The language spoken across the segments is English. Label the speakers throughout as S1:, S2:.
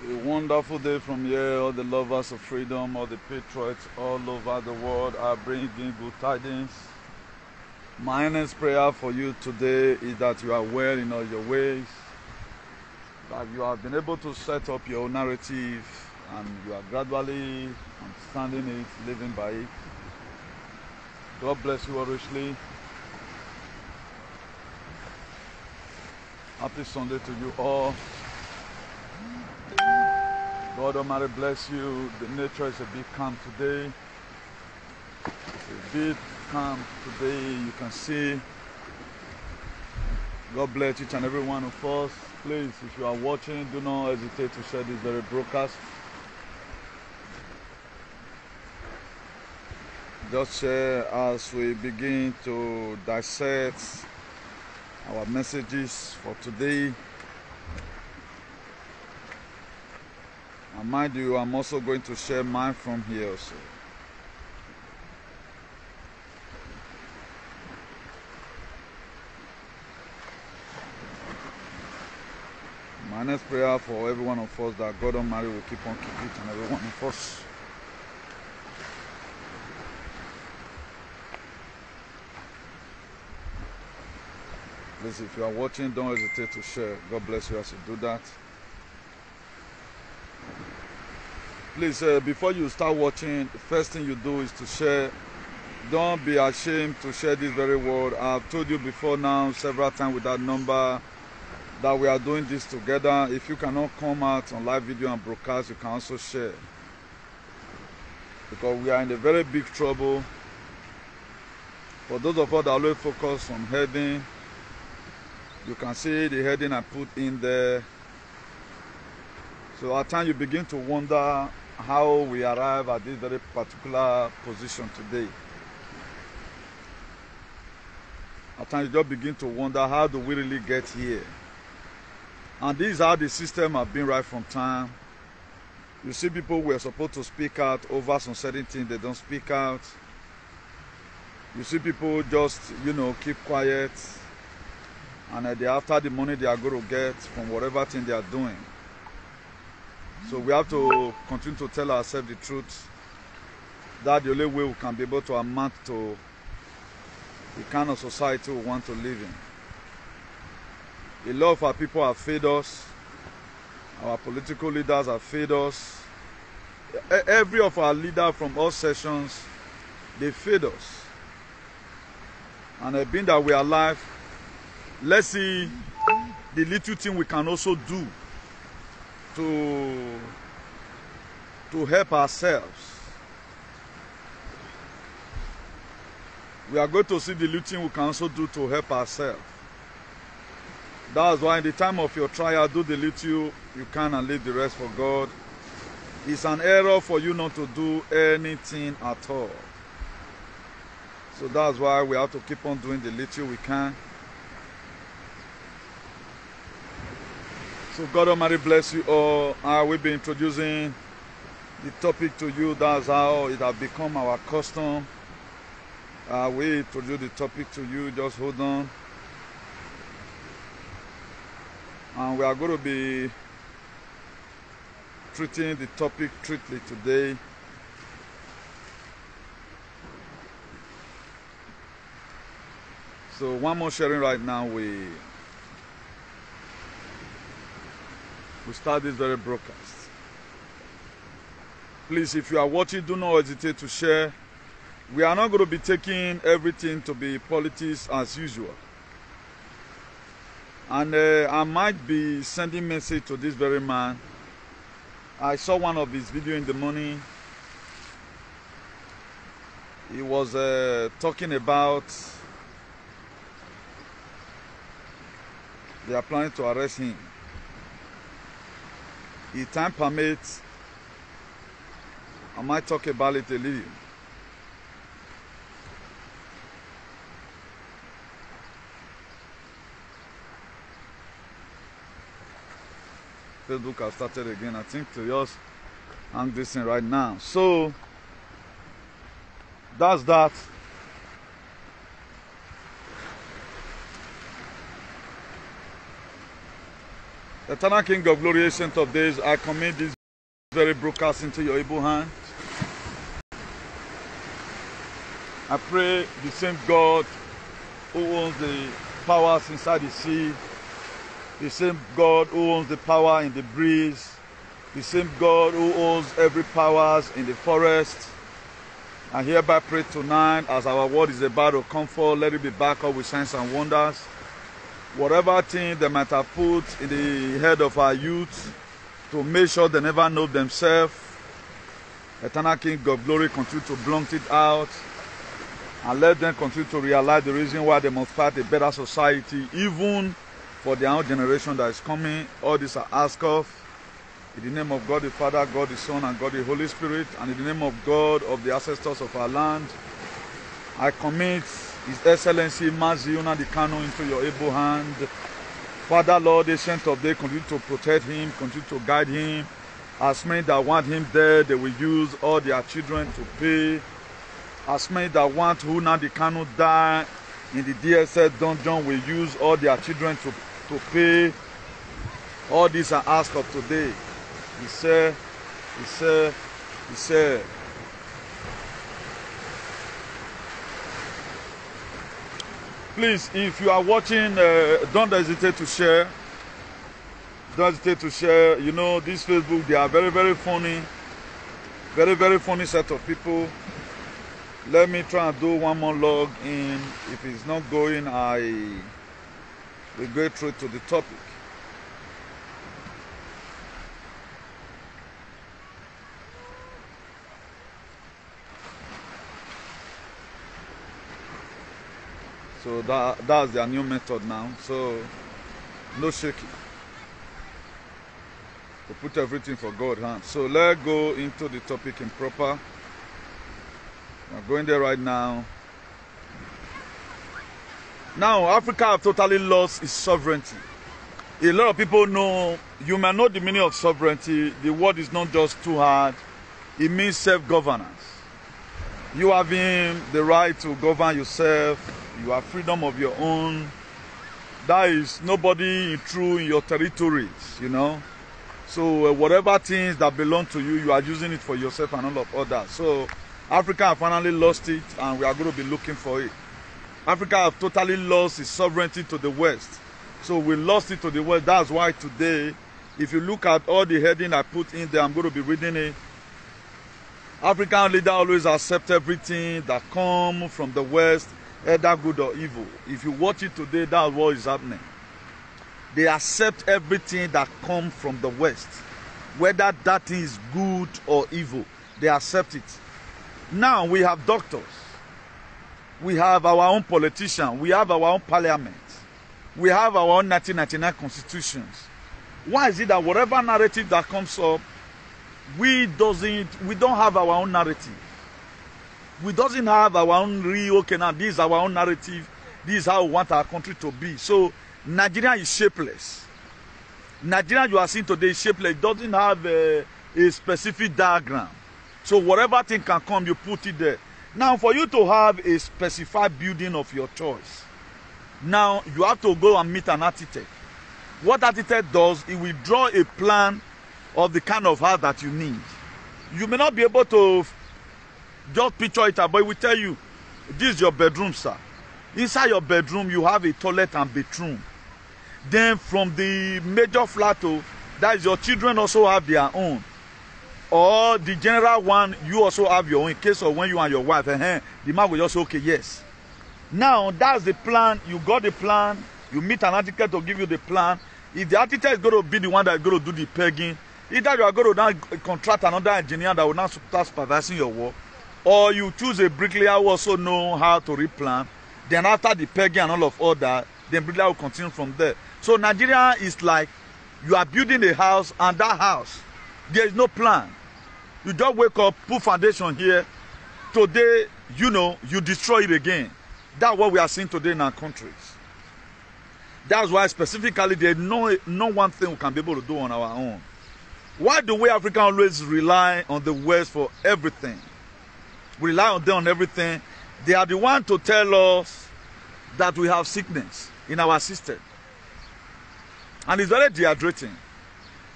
S1: A wonderful day from here, all the lovers of freedom, all the patriots all over the world are bringing good tidings. My earnest prayer for you today is that you are well in all your ways, that you have been able to set up your own narrative and you are gradually understanding it, living by it. God bless you all richly. Happy Sunday to you all. God Almighty bless you. The nature is a bit calm today. It's a bit calm today. You can see. God bless each and every one of us. Please, if you are watching, do not hesitate to share this very broadcast. Just share as we begin to dissect our messages for today. And mind you, I'm also going to share mine from here also. My next prayer for every one of us that God Almighty will keep on keeping each and every one of us. Please, if you are watching, don't hesitate to share. God bless you as you do that. Please, before you start watching, the first thing you do is to share. Don't be ashamed to share this very word. I've told you before now, several times with that number, that we are doing this together. If you cannot come out on live video and broadcast, you can also share. Because we are in a very big trouble. For those of us that always focus on heading, you can see the heading I put in there. So at times you begin to wonder how we arrive at this very particular position today. At times you just begin to wonder, how do we really get here? And this is how the system has been right from time. You see people who are supposed to speak out over some certain things, they don't speak out. You see people just, keep quiet. And they're after the money they are going to get from whatever thing they are doing. So we have to continue to tell ourselves the truth. That's the only way we can be able to amount to the kind of society we want to live in. A lot of our people have failed us. Our political leaders have failed us. Every of our leaders from all sessions, they failed us. And being that we are alive, let's see the little thing we can also do to help ourselves. We are going to see the little thing we can also do to help ourselves. That's why in the time of your trial, do the little you can and leave the rest for God. It's an error for you not to do anything at all. So that's why we have to keep on doing the little we can. So God Almighty bless you all. I will be introducing the topic to you. That's how it has become our custom. We introduce the topic to you. Just hold on. And we are going to be treating the topic strictly today. So one more sharing right now. We start this very broadcast. Please, if you are watching, do not hesitate to share. We are not going to be taking everything to be politics as usual. And I might be sending message to this very man. I saw one of his videos in the morning. He was talking about they are planning to arrest him. If time permits, I might talk about it a little. Facebook has started again. I think to just hang this thing right now. So that's that. Eternal King of glory, ancient of days, I commit this very broadcast into your able hand. I pray the same God who owns the powers inside the sea, the same God who owns the power in the breeze, the same God who owns every powers in the forest. I hereby pray tonight, as our word is about to come forth, let it be backed up with signs and wonders. Whatever thing they might have put in the head of our youth to make sure they never know themselves, Eternal King of glory, continue to blunt it out and let them continue to realize the reason why they must fight a better society, even for their own generation that is coming. All this I ask of, in the name of God the Father, God the Son, and God the Holy Spirit, and in the name of God of the ancestors of our land, I commit His Excellency Mazi Nnamdi Kanu into your able hand. Father, Lord, ancient of days, continue to protect him, continue to guide him. As many that want him dead, they will use all their children to pay. As many that want Nnamdi Kanu die in the DSS dungeon will use all their children to pay. All these are asked of today. He said. Please, if you are watching, don't hesitate to share. Don't hesitate to share. You know, this Facebook, they are very, very funny. Very, very funny set of people. Let me try and do one more log in. If it's not going, I will go through to the topic. So that's their new method now. So no shaking. To put everything for God's hand. So let's go into the topic in proper. I'm going there right now. Now, Africa have totally lost its sovereignty. A lot of people know, you may know the meaning of sovereignty. The word is not just too hard. It means self-governance. You having the right to govern yourself. You have freedom of your own. There is nobody true in your territories, you know. So whatever things that belong to you, you are using it for yourself and all of others. So Africa have finally lost it, and we are going to be looking for it. Africa have totally lost its sovereignty to the West. So we lost it to the West. That's why today, if you look at all the heading I put in there, I'm going to be reading it. African leaders always accept everything that comes from the West, either good or evil. If you watch it today, that's what is happening. They accept everything that comes from the West. Whether that thing is good or evil, they accept it. Now we have doctors. We have our own politicians. We have our own parliament. We have our own 1999 constitutions. Why is it that whatever narrative that comes up, we don't have our own narrative? We doesn't have our own real, okay, now this is our own narrative. This is how we want our country to be. So Nigeria is shapeless. Nigeria you are seeing today is shapeless. It doesn't have a specific diagram. So whatever thing can come, you put it there. Now for you to have a specified building of your choice, now you have to go and meet an architect. What architect does, he will draw a plan of the kind of house that you need. You may not be able to just picture it out, but he will tell you, this is your bedroom, sir. Inside your bedroom, you have a toilet and bathroom. Then from the major flat, that is your children also have their own. Or the general one, you also have your own. In case of when you and your wife, the man will just say, okay, yes. Now, that's the plan. You got the plan. You meet an architect to give you the plan. If the architect is going to be the one that is going to do the pegging, either you are going to now contract another engineer that will now start supervising your work, or you choose a bricklayer who also know how to replan. Then after the pegging and all of all that, then bricklayer will continue from there. So Nigeria is like you are building a house, and that house, there is no plan. You just wake up, put foundation here. Today, you know, you destroy it again. That's what we are seeing today in our countries. That's why specifically there is no one thing we can be able to do on our own. Why do we Africans always rely on the West for everything? We rely on them on everything. They are the ones to tell us that we have sickness in our system. And it's very dehydrating.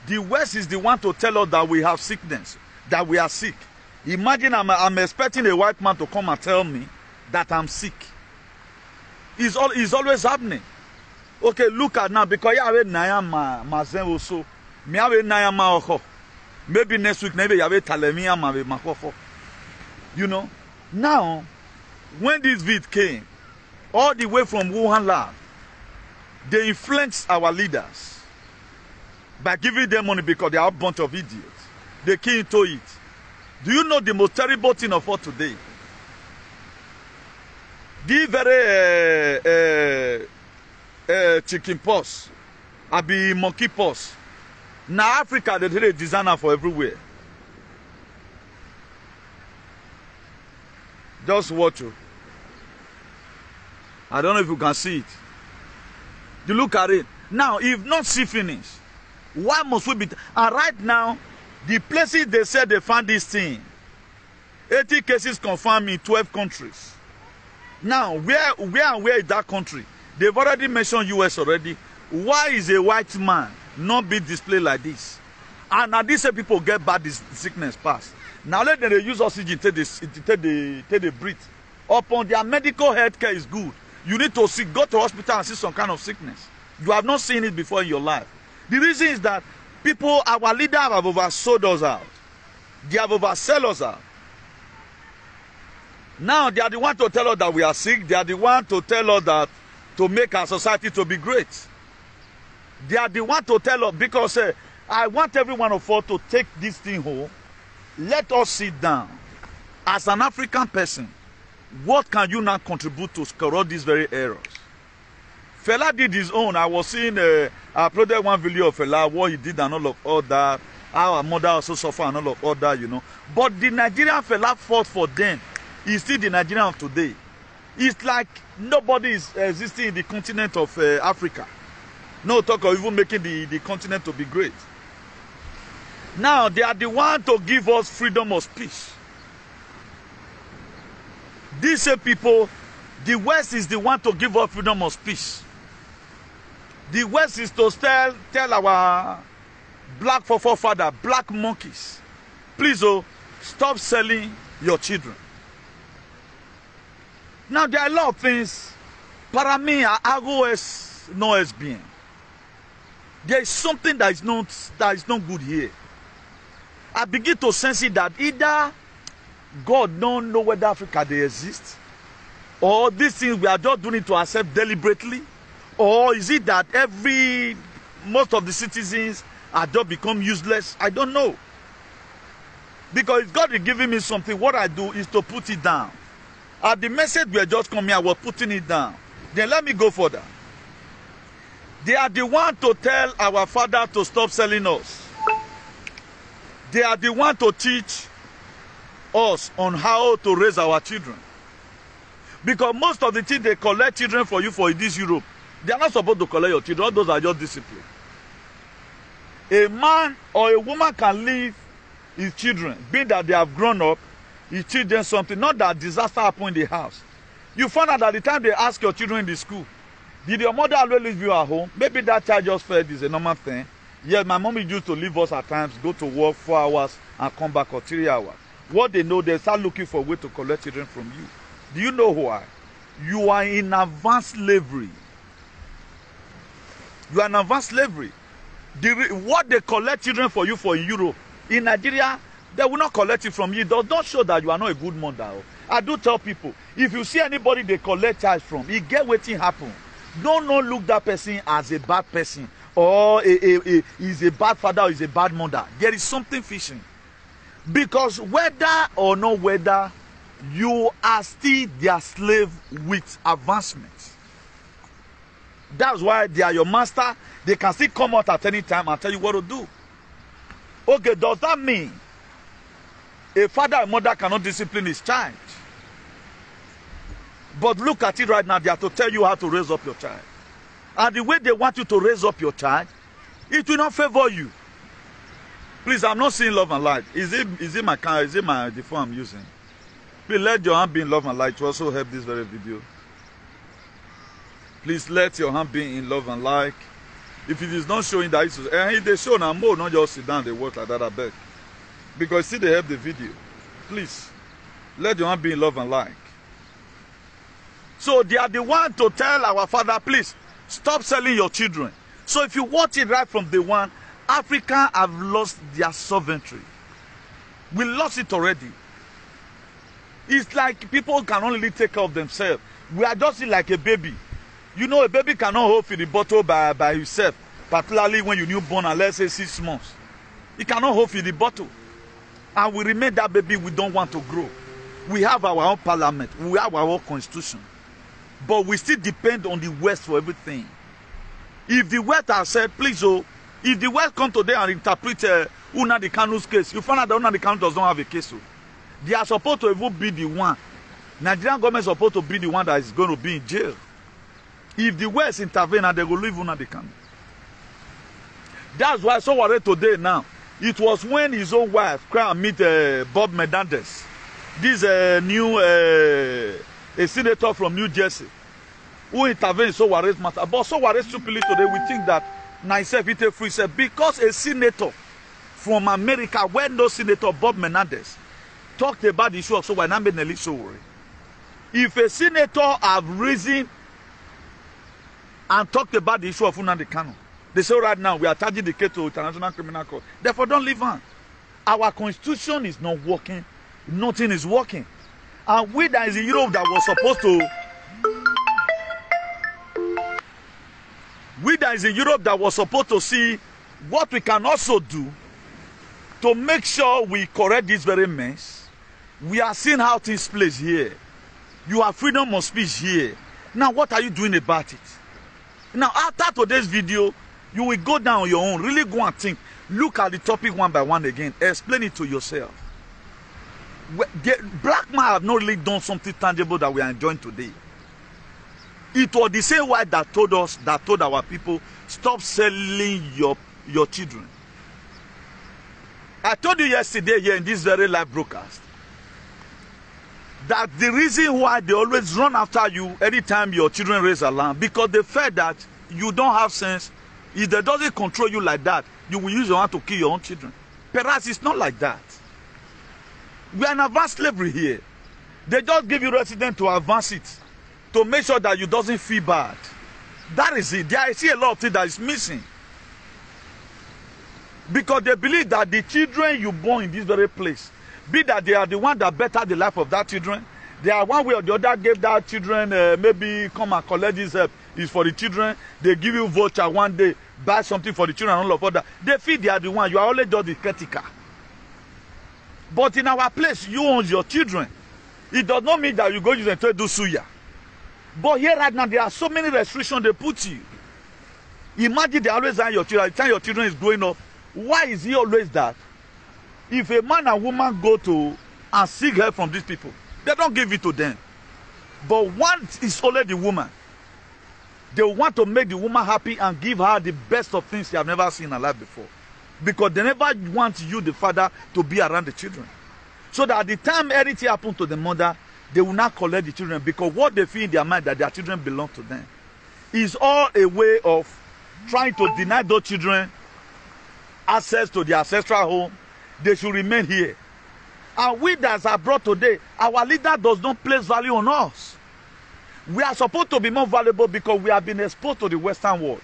S1: The West is the one to tell us that we have sickness, that we are sick. Imagine I'm expecting a white man to come and tell me that I'm sick. It's always happening. Okay, look at now, because you have a also. Me have a maybe next week, maybe you have a talemia. You know, now, when this vid came, all the way from Wuhan lab, they influenced our leaders by giving them money because they are a bunch of idiots. They key into it. Do you know the most terrible thing of all today? The very chicken pox, I be monkey pox. Now Africa, they did a designer for everywhere. Just watch it. I don't know if you can see it. You look at it. Now, if not see finish, why must we be... And right now, the places they said they found this thing, 80 cases confirmed in 12 countries. Now, where is that country? They've already mentioned US already. Why is a white man not be displayed like this? And now these people get bad sickness past. Now let them use oxygen take the breathe. Upon their medical health care is good. You need to go to hospital and see some kind of sickness. You have not seen it before in your life. The reason is that people, our leaders have oversold us out. They have oversold us out. Now they are the one to tell us that we are sick. They are the one to tell us that to make our society to be great. They are the one to tell us, because I want every one of us to take this thing home. Let us sit down. As an African person, what can you now contribute to correct these very errors? Fela did his own. I was seeing, I uploaded one video of Fela, what he did and all that. Our mother also suffered and all that, you know. But the Nigerian Fela fought for them. He's still the Nigerian of today. It's like nobody is existing in the continent of Africa. No talk of even making the continent to be great. Now, they are the one to give us freedom of speech. These people, the West is the one to give us freedom of speech. The West is to tell our black forefather, black monkeys, please, stop selling your children. Now, there are a lot of things. Para mí, algo es no es bien. There is something that is not good here. I begin to sense it that either God don't know whether Africa they exist, or these things we are just doing it to accept deliberately, or is it that most of the citizens are just become useless? I don't know. Because if God is giving me something, what I do is to put it down. At the message we are just coming, I was putting it down. Then let me go further. They are the one to tell our father to stop selling us. They are the one to teach us on how to raise our children. Because most of the things they collect children for you for this Europe, they are not supposed to collect your children. All those are just discipline. A man or a woman can leave his children, being that they have grown up, he teach them something, not that disaster happened in the house. You find out that the time they ask your children in the school, did your mother always leave you at home? Maybe that child just felt is a normal thing. Yes, my mommy used to leave us at times, go to work 4 hours and come back for 3 hours. What they know, they start looking for a way to collect children from you. Do you know why? You are in advanced slavery. You are in advanced slavery. What they collect children for you for in Europe, in Nigeria, they will not collect it from you. It does not show that you are not a good mother. I do tell people, if you see anybody they collect child from, you get what happen. Don't look that person as a bad person, or is a bad father or is a bad mother. There is something fishing. Because whether or not whether, you are still their slave with advancement. That's why they are your master. They can still come out at any time and tell you what to do. Okay, does that mean a father and mother cannot discipline his child? But look at it right now. They have to tell you how to raise up your child. And the way they want you to raise up your child, it will not favor you. Please, I'm not seeing love and light. Is it the phone I'm using? Please let your hand be in love and light to also help this very video. Please let your hand be in love and light. If it is not showing that it's and they show now more, not just sit down, they work like that, I beg. Because see they have the video. Please, let the one be in love and like. So they are the one to tell our father, please, stop selling your children. So if you watch it right from day one, Africa have lost their sovereignty. We lost it already. It's like people can only take care of themselves. We are just like a baby. You know, a baby cannot hold the bottle by himself, particularly when you're newborn and let's say 6 months. He cannot hold the bottle. And we remain that baby we don't want to grow. We have our own parliament. We have our own constitution. But we still depend on the West for everything. If the West has said, please, if the West come today and interpret Nnamdi Kanu's case, you find out that Nnamdi Kanu does not have a case. They are supposed to even be the one. Nigerian government is supposed to be the one that is going to be in jail. If the West intervene and they will leave Nnamdi Kanu. That's why so worried today now. It was when his own wife came and meet Bob Menendez. This new a senator from New Jersey who intervened in so worried matter. But so worried stupidly today we think that myself it a free said because a senator from America, when no senator Bob Menendez talked about the issue of so why not made Nelly so worried. If a senator have risen and talked about the issue of Nnamdi Kanu, they say right now we are charging the case to International Criminal Court. Therefore, don't leave on. Our constitution is not working. Nothing is working. And we that is in Europe that was supposed to... We that is in Europe that was supposed to see what we can also do to make sure we correct this very mess. We are seeing how things place here. You have freedom of speech here. Now, what are you doing about it? Now, after today's video, you will go down on your own. Really go and think. Look at the topic one by one again. Explain it to yourself. Black man have not really done something tangible that we are enjoying today. It was the same white that told us, that told our people, stop selling your children. I told you yesterday here in this very live broadcast that the reason why they always run after you anytime your children raise alarm, because they felt that you don't have sense. If they doesn't control you like that, you will use your hand to kill your own children. Perhaps it's not like that. We are in advanced slavery here. They just give you residence to advance it, to make sure that you doesn't feel bad. That is it. I see a lot of things that is missing. Because they believe that the children you born in this very place, be that they are the one that better the life of that children, they are one way or the other gave that children maybe come and collect this help is for the children. They give you voucher one day, buy something for the children and all of that. They feel they are the one. You are only just the caretaker. But in our place, you own your children. It does not mean that you go use them to do suya. But here right now, there are so many restrictions they put you. Imagine they always have your children. The time your children is growing up, why is he always that? If a man and woman go to and seek help from these people, they don't give it to them. But once it's only the woman, they want to make the woman happy and give her the best of things she have never seen in her life before. Because they never want you, the father, to be around the children. So that at the time anything happens to the mother, they will not collect the children, because what they feel in their mind that their children belong to them is all a way of trying to deny those children access to their ancestral home. They should remain here. And we that are brought today, our leader does not place value on us. We are supposed to be more valuable because we have been exposed to the Western world.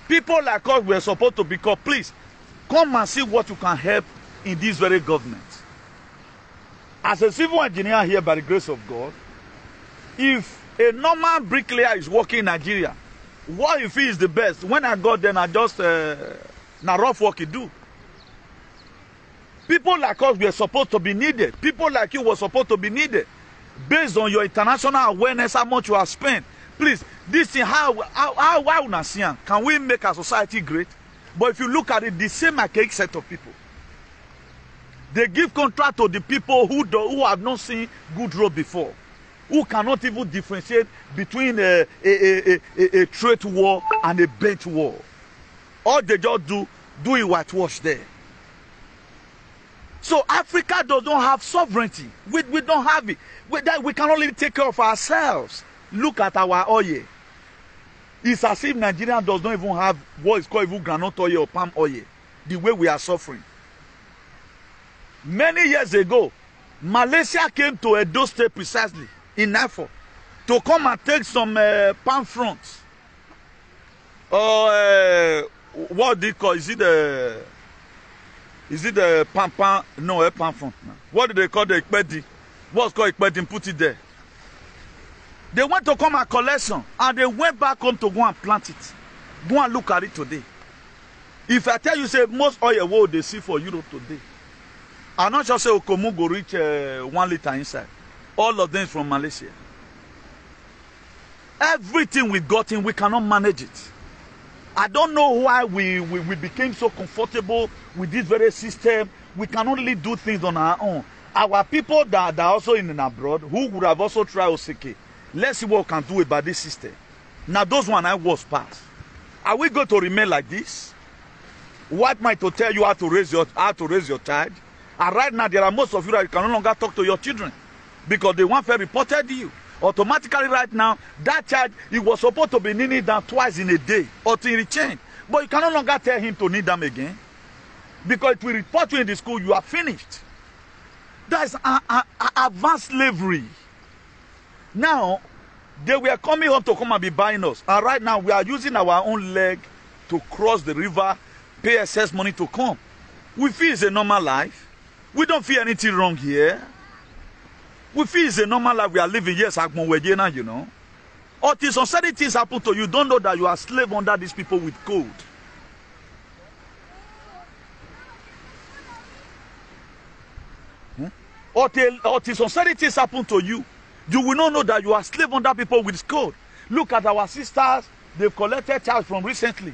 S1: People like us were supposed to be called, please, come and see what you can help in this very government. As a civil engineer here, by the grace of God, if a normal bricklayer is working in Nigeria, what if he is the best? When I got there, I just na rough work he do. People like us were supposed to be needed. People like you were supposed to be needed. Based on your international awareness, how much you have spent. Please, this thing, how can we make our society great? But if you look at it, the same archaic set of people. They give contract to the people who have not seen good road before, who cannot even differentiate between a trade war and a bench war. All they just do it whitewash there. So Africa does not have sovereignty. We don't have it. We can only take care of ourselves. Look at our oil. It's as if Nigeria does not even have what is called even groundnut oil or palm oil, the way we are suffering. Many years ago, Malaysia came to Edo State precisely in effort to come and take some palm fronts. What do you call? Is it the palm? No, a palm front. What do they call the ikpedi? What's called ikpedi? Put it there. They went to come and collect some, and they went back home to go and plant it. Go and look at it today. If I tell you, say most oil what they see for Europe today, I'm not just say Okomu go reach 1 liter inside. All of them is from Malaysia. Everything we got in, we cannot manage it. I don't know why we became so comfortable with this very system. We can only do things on our own. Our people that are also in and abroad, who would have also tried Oseke, let's see what we can do about this system. Now those one I was past. Are we going to remain like this? What might to tell you how to raise your child? And right now there are most of you that can no longer talk to your children because they want to reported you. Automatically right now, that child, he was supposed to be kneeling down twice in a day until he changed. But you can no longer tell him to kneel down again. Because it will report you in the school, you are finished. That is advanced slavery. Now, they were coming home to come and be buying us. And right now, we are using our own leg to cross the river, pay excess money to come. We feel it's a normal life. We don't feel anything wrong here. We feel it's a normal life we are living. Yes, you know. Until some certain things happen to you, don't know that you are a slave under these people with code. Until some certain things happen to you, you will not know that you are a slave under people with code. Look at our sisters, they've collected charge from recently.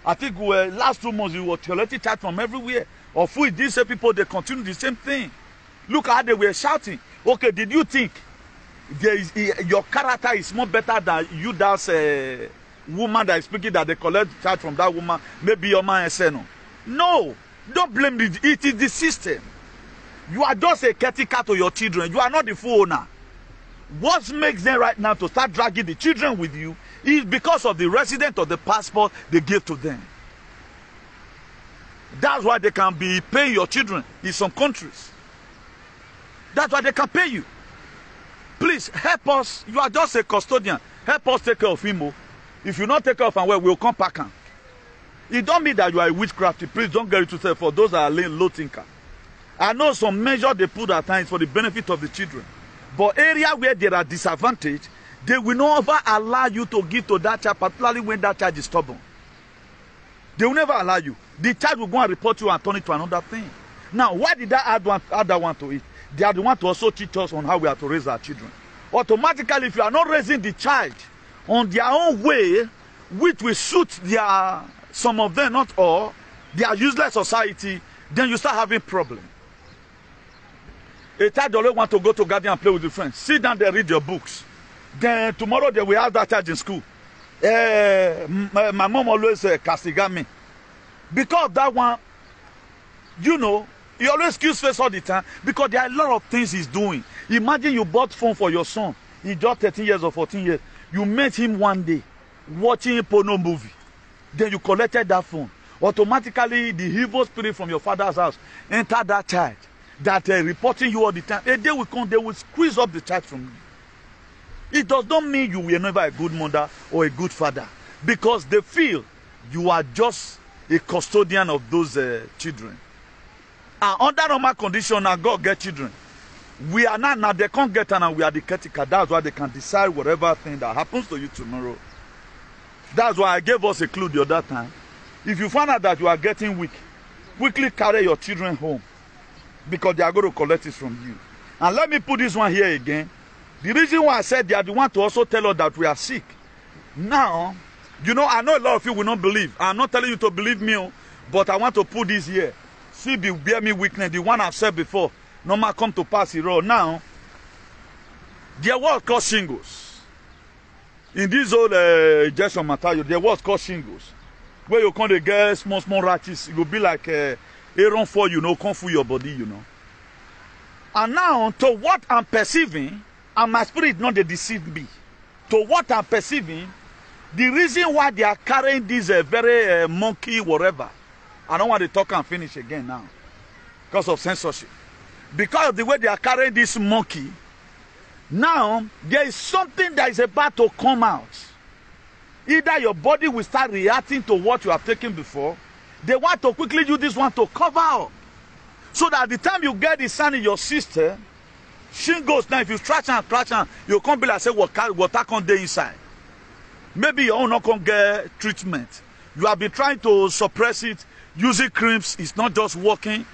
S1: I think last 2 months we were collecting charge from everywhere. Of which these same people, they continue the same thing. Look at how they were shouting. Okay, did you think your character is more better than you that's a woman that is speaking that they collect charge from that woman? Maybe your man is no. No, don't blame it. It is the system. You are just a caretaker to your children. You are not the full owner. What makes them right now to start dragging the children with you is because of the resident of the passport they gave to them. That's why they can be paying your children in some countries. That's why they can pay you. Please help us. You are just a custodian. Help us take care of him. If you not take care of him, well, we'll come back. It don't mean that you are a witchcraft. Please don't get it to say for those that are low thinker. I know some measure they put at times for the benefit of the children. But area where there are disadvantaged, they will never allow you to give to that child, particularly when that child is stubborn. They will never allow you. The child will go and report you and turn it to another thing. Now, why did I add that one to it? They are the one to also teach us on how we are to raise our children. Automatically, if you are not raising the child on their own way, which will suit their, some of them, not all, their useless society, then you start having problems. A child always want to go to garden and play with the friends. Sit down there, read your books. Then tomorrow they will have that child in school. My mom always castiga me. Because that one, you know, he always excuse face all the time because there are a lot of things he's doing. Imagine you bought phone for your son. He's just 13 years or 14 years. You met him one day watching a porno movie. Then you collected that phone. Automatically, the evil spirit from your father's house entered that child that reporting you all the time. A day will come, they will squeeze up the child from you. It does not mean you were never a good mother or a good father because they feel you are just a custodian of those children. And under normal condition, now God get children. We are not, now they can't get and we are the caretaker. That's why they can decide whatever thing that happens to you tomorrow. That's why I gave us a clue the other time. If you find out that you are getting weak, quickly carry your children home because they are going to collect it from you. And let me put this one here again. The reason why I said they are the one to also tell us that we are sick. Now, you know, I know a lot of you will not believe. I'm not telling you to believe me, but I want to put this here. See, bear me weakness. The one I've said before. No matter come to pass it all. Now, there was called shingles. In this old injection material, there was called shingles. Where you come to get small rashes. It will be like Aaron for you know, come for your body, you know. And now, to what I'm perceiving, and my spirit not they deceive me. To what I'm perceiving, The reason why they are carrying this very monkey whatever, I don't want to talk and finish again now, because of censorship. Because of the way they are carrying this monkey, now there is something that is about to come out. Either your body will start reacting to what you have taken before. They want to quickly use this one to cover up. So that at the time you get the sand in your system, shingles, now if you scratch and you can't be like, say, water can't dey inside. Maybe your own not going to get treatment. You have been trying to suppress it using creams. It's not just working.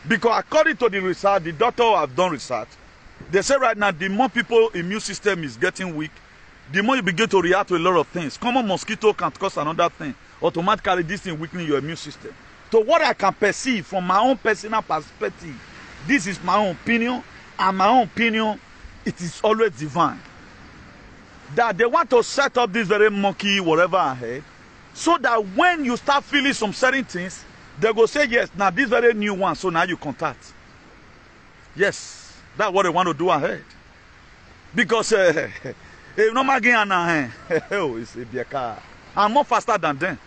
S1: Because according to the research, the doctor have done research. They say right now, the more people immune system is getting weak, the more you begin to react to a lot of things. Common mosquito can cause another thing. Automatically, this thing weakening your immune system. So what I can perceive from my own personal perspective, this is my own opinion, and my own opinion, it is always divine. That they want to set up this very monkey whatever ahead, so that when you start feeling some certain things, they go say, yes, now this very new one, so now you contact. Yes, that's what they want to do ahead. Because I'm more faster than them.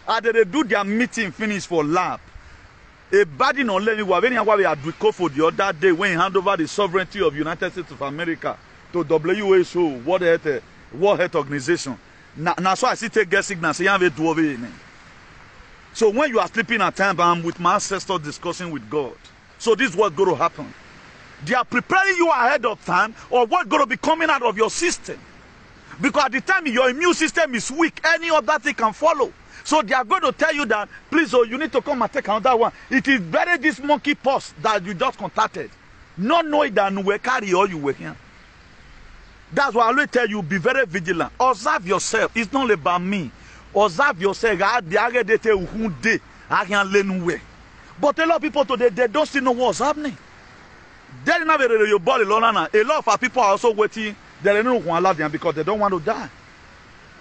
S1: And they do their meeting finish for lab. A body no let me go. When we had for the other day when he hand over the sovereignty of United States of America to WHO, World Health Organization. Now so I see take get signal. Say you have a do over it. So when you are sleeping at time, I'm with my ancestors discussing with God. So this is what's going to happen. They are preparing you ahead of time of what's going to be coming out of your system. Because at the time your immune system is weak, any other thing can follow. So they are going to tell you that, please, oh, you need to come and take another one. It is better this monkey pox that you just contacted. Not knowing that you will carry all you were here. That's why I always tell you, be very vigilant. Observe yourself. It's not about me. Observe yourself. But a lot of people today, they don't still know what's happening. They don't have your body. A lot of our people are also waiting. They don't know who allow them because they don't want to die.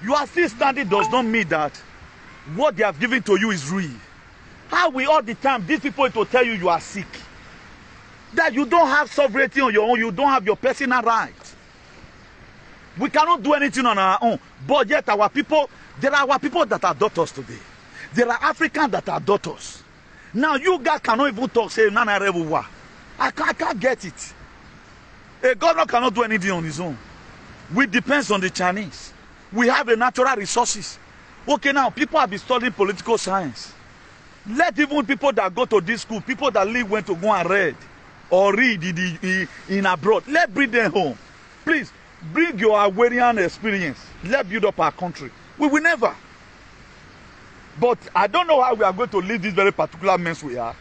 S1: You are still standing does not mean that what they have given to you is real. How we all the time, these people to tell you you are sick. That you don't have sovereignty on your own, you don't have your personal rights. We cannot do anything on our own. But yet our people, there are our people that are daughters today. There are Africans that are daughters. Now you guys cannot even talk, say, Nana Rebuwa. I can't get it. A governor cannot do anything on his own. We depend on the Chinese. We have the natural resources. Okay, now people have been studying political science. Let even people that go to this school, people that went to go and read or read in abroad, let bring them home. Please, bring your Awarian experience. Let's build up our country. We will never. But I don't know how we are going to leave this very particular mess we are.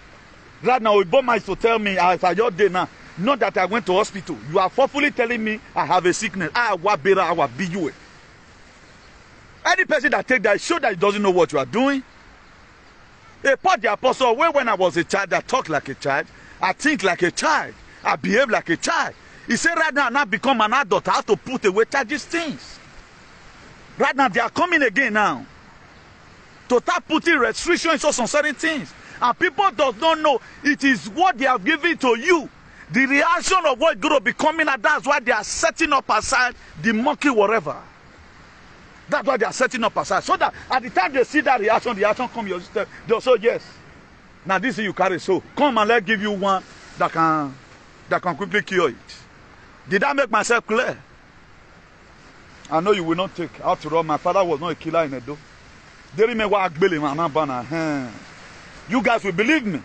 S1: Right now, Obama is to tell me, if I just did now, not that I went to hospital. You are forcefully telling me I have a sickness. I want better, I want BUA. Any person that take that, show that he doesn't know what you are doing. A part the apostle, when I was a child, I talk like a child, I think like a child, I behave like a child. He said right now, now become an adult, I have to put away these things. Right now, they are coming again now. To start putting restrictions on certain things. And people does not know it is what they have given to you. The reaction of what is going to be coming out, that's why they are setting up aside the monkey whatever. That's why they are setting up aside. So that at the time they see that reaction, the reaction come your system, they'll say, yes. Now this is you carry, so come and let's give you one that can quickly cure it. Did I make myself clear? I know you will not take. After all, my father was not a killer in Edo. You guys will believe me.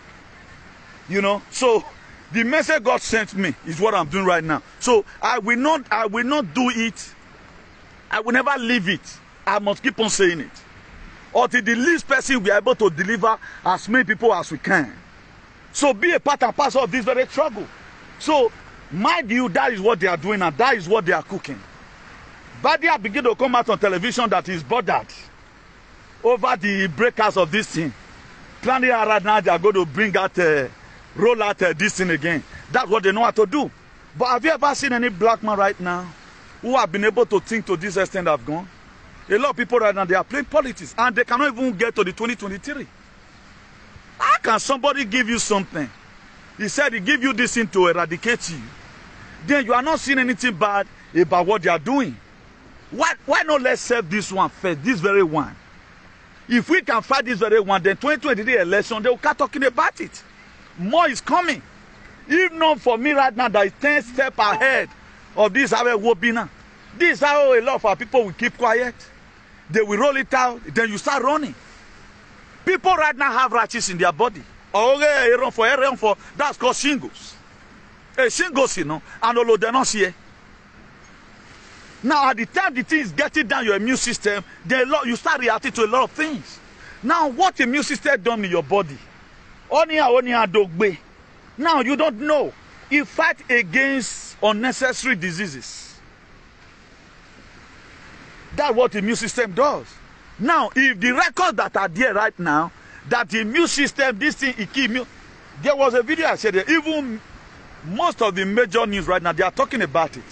S1: You know, so the message God sent me is what I'm doing right now. So I will not do it. I will never leave it. I must keep on saying it. Until the least person we are able to deliver as many people as we can. So be a part and parcel of this very struggle. So mind you, that is what they are doing and that is what they are cooking. But they are beginning to come out on television that is bothered over the breakers of this thing. Planning right now, they are going to bring out, roll out this thing again. That's what they know how to do. But have you ever seen any black man right now who have been able to think to this extent have gone? A lot of people right now, they are playing politics and they cannot even get to the 2023. How can somebody give you something? He said he give you this thing to eradicate you. Then you are not seeing anything bad about what they are doing. Why not let's save this one first, this very one? If we can fight this very one, then 2023 election, they will start talking about it. More is coming. If not for me right now, that is 10 steps ahead of this Wobina. This is how a lot of our people will keep quiet. They will roll it out, then you start running. People right now have rashes in their body. That's called shingles. Shingles, you know, and all of them not here. Now, at the time the thing is getting down your immune system, then you start reacting to a lot of things. Now, what immune system done in your body? Now, you don't know. You fight against unnecessary diseases. That's what the immune system does. Now, if the records that are there right now, that the immune system, this thing, it keep immune. There was a video I said that even most of the major news right now, they are talking about it.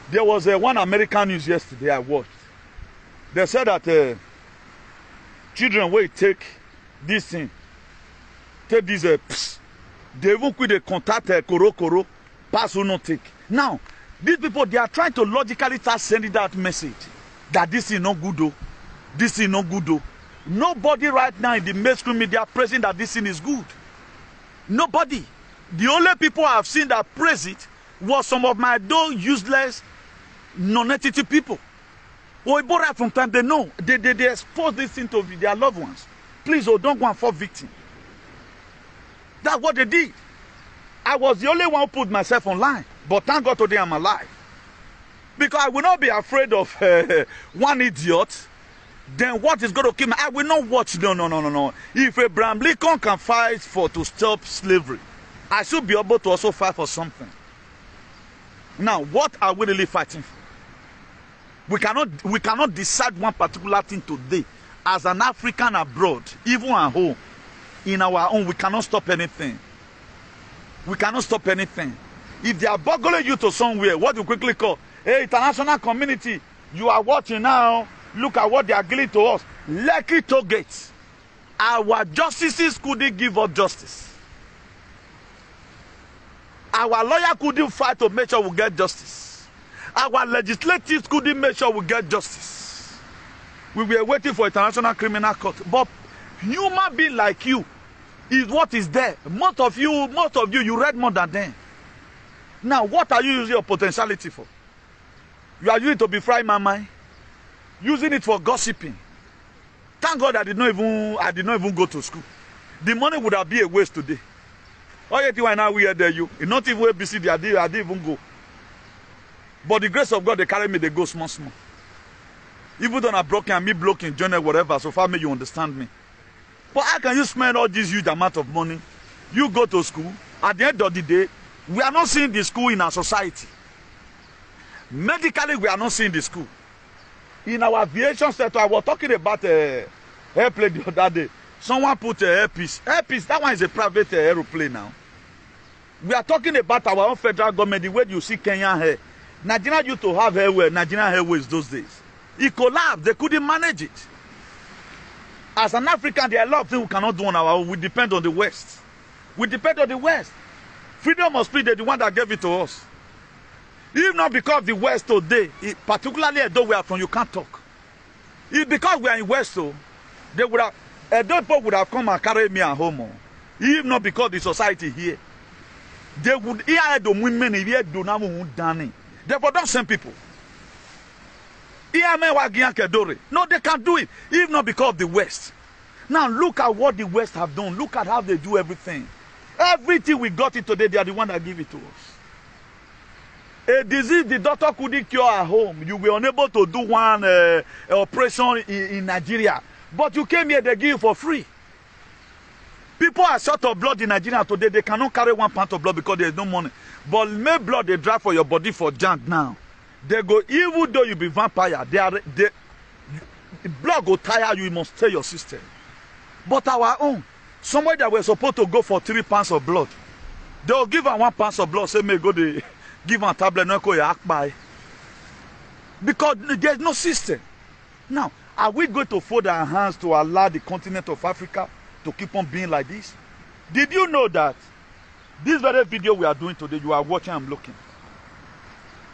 S1: There was one American news yesterday I watched. They said that children will take this thing, take this, they even quit the contact koro, pass will not take. Now, these people, they are trying to logically start sending that message that this is not good, though. This is not good, though. Nobody right now in the mainstream media praising that this thing is good. Nobody. The only people I have seen that praise it was some of my useless, non-entity people. Or right from time they know. They expose this thing to their loved ones. Please, don't go and fall victim. That's what they did. I was the only one who put myself online. But thank God today I'm alive. Because I will not be afraid of one idiot. Then what is going to kill me? I will not watch. No. If Abraham Lincoln can fight to stop slavery, I should be able to also fight for something. Now, what are we really fighting for? We cannot decide one particular thing today. As an African abroad, even at home, in our own, we cannot stop anything. We cannot stop anything. If they are boggling you to somewhere, what do you quickly call? Hey, international community, you are watching now. Look at what they are giving to us. Lekki Tollgate. Our justices couldn't give us justice. Our lawyer couldn't fight to make sure we get justice. Our legislatives couldn't make sure we get justice. We were waiting for international criminal court. But human being like you is what is there. Most of you, you read more than them. Now, what are you using your potentiality for? You are using it to be frying my mind. Using it for gossiping. Thank God I did not even go to school. The money would have been a waste today. Oh, yet you now we are there. You not even ABCD. I didn't even go. But the grace of God, they carry me. They go small. Even though I'm broken and me blocking, journal, whatever. So far, may you understand me. But how can you spend all this huge amount of money? You go to school. At the end of the day, we are not seeing the school in our society. Medically, we are not seeing the school. In our aviation sector, I was talking about airplane the other day. Someone put a airpiece. Airpiece, that one is a private aeroplane now. We are talking about our own federal government, the way you see Kenyan Air. Nigeria used to have airway, Nigerian Airways those days. It collapsed. They couldn't manage it. As an African, there are a lot of things we cannot do on our own. We depend on the West. We depend on the West. Freedom of speech, they're the one that gave it to us. If not because of the West today, particularly though we are from, you can't talk. If because we are in West, so they would have, those people would have come and carried me at home. If not because of the society here, they would hear the women here do not done. Therefore, don't send people. No, they can't do it. If not because of the West. Now look at what the West have done. Look at how they do everything. Everything we got it today, they are the one that give it to us. A disease the doctor couldn't cure at home. You were unable to do one operation in Nigeria. But you came here, they give you for free. People are short of blood in Nigeria today. They cannot carry 1 pound of blood because there is no money. But make blood they drive for your body for junk now. They go, even though you be vampire, blood go tire you, you must tell your system. But our own, somewhere that we're supposed to go for 3 pounds of blood, they will give her 1 pound of blood, say, may go the give her a tablet, no go act by. Because there's no system. Now, are we going to fold our hands to allow the continent of Africa to keep on being like this? Did you know that this very video we are doing today, you are watching and looking?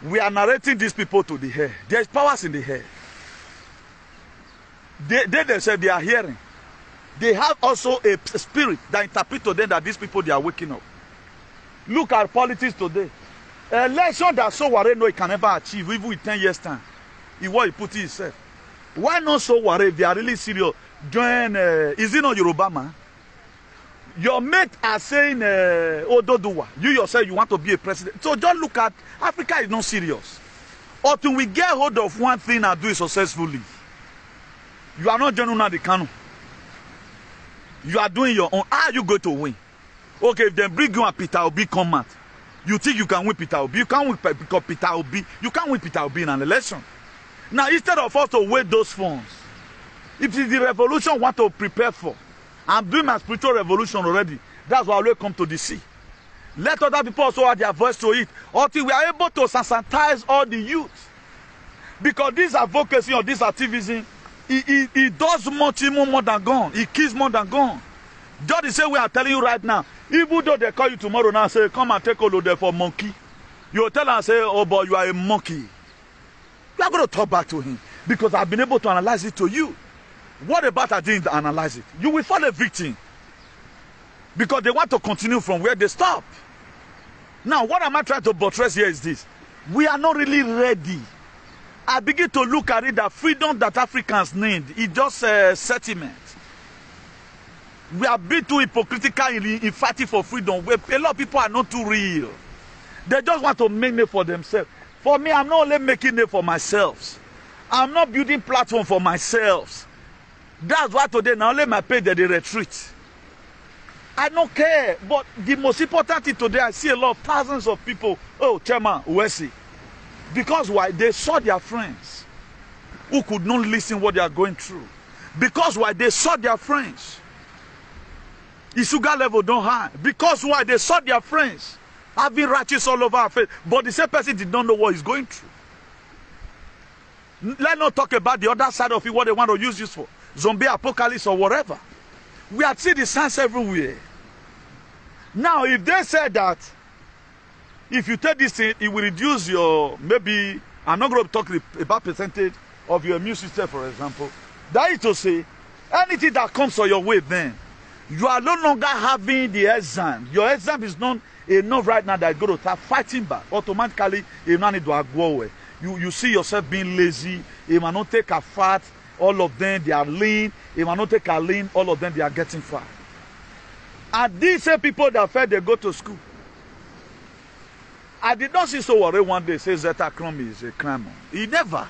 S1: We are narrating these people to the hair. There is powers in the hair. They say they are hearing. They have also a spirit that interprets to them that these people, they are waking up. Look at politics today. Election that so worry no, he can never achieve, even with 10 years time. He what he put it himself. Why not so worry if they are really serious? Join, is it not Yoruba man? Your mate are saying, Ododuwa, you yourself, you want to be a president. So just look at, Africa is not serious. Until we get hold of one thing and do it successfully. You are not joining the Kanu. You are doing your own. How are you going to win? Okay, if they bring you and Peter Obi come out, you think you can win Peter Obi? You can't win because Peter Obi. You can't win Peter Obi in an election. Now, instead of us to wait those funds, if it's the revolution we want to prepare for, I'm doing my spiritual revolution already. That's why I will come to the sea. Let other people also add their voice to it until we are able to sensitize all the youth. Because this advocacy or this activism, it does much even more than gone. It kills more than gone. Just the same way I'm telling you right now. Even though they call you tomorrow now and say, come and take a load there for monkey. You will tell and say, oh boy, you are a monkey. You are going to talk back to him. Because I've been able to analyze it to you. What about I didn't analyze it? You will fall a victim. Because they want to continue from where they stop. Now, what am I trying to buttress here is this. We are not really ready. I begin to look at it that freedom that Africans need is just a settlement. We are a bit too hypocritical in fighting for freedom. A lot of people are not too real. They just want to make it for themselves. For me, I'm not only making it for myself. I'm not building platform for myself. That's why today, now only my page that they retreat. I don't care. But the most important thing today, I see a lot of thousands of people. Oh, Chairman, Uwesi. Because why? They saw their friends who could not listen what they are going through. Because why? They saw their friends. The sugar level don't high. Because why? They saw their friends having rashes all over our face. But the same person did not know what he's going through. Let's not talk about the other side of it, what they want to use this for. Zombie apocalypse or whatever. We are seeing the signs everywhere. Now, if they said that, if you take this thing, it will reduce your, maybe, I'm not going to talk about percentage of your immune system, for example. That is to say, anything that comes on your way then, you are no longer having the exam. Your exam is not enough right now that you're going to start fighting back. Automatically, you don't need to go away. You see yourself being lazy. You might not take a fat. All of them, they are lean. You might not take a lean. All of them, they are getting fat. And these same people that fed, they go to school. I did not see Sowore one day say Zeta Crummy is a crime. He never.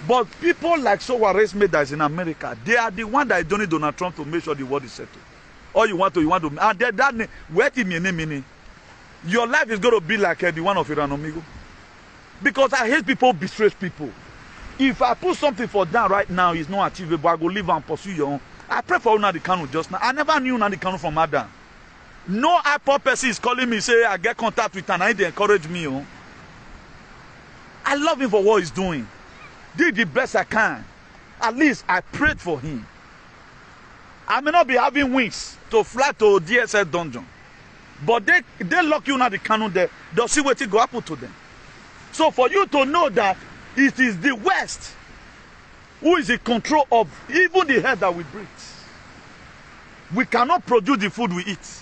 S1: But people like Soware's mate that is in America, they are the one that don't need Donald Trump to make sure the world is settled. All you want to, and that name, where meaning, your life is going to be like the one of Iran Omigo. Because I hate people betray people. If I put something for down right now, it's not achievable, I go live and pursue your own. I pray for Unadi Kanu just now. I never knew Unadi Kanu from Adam. No iPod person is calling me, say I get contact with him, and they encourage me. Oh. I love him for what he's doing. Did the best I can. At least I prayed for him. I may not be having wings to fly to DSS dungeon. But they lock you now the cannon there. They'll see what it go happen to them. So for you to know that it is the West who is in control of even the air that we breathe. We cannot produce the food we eat.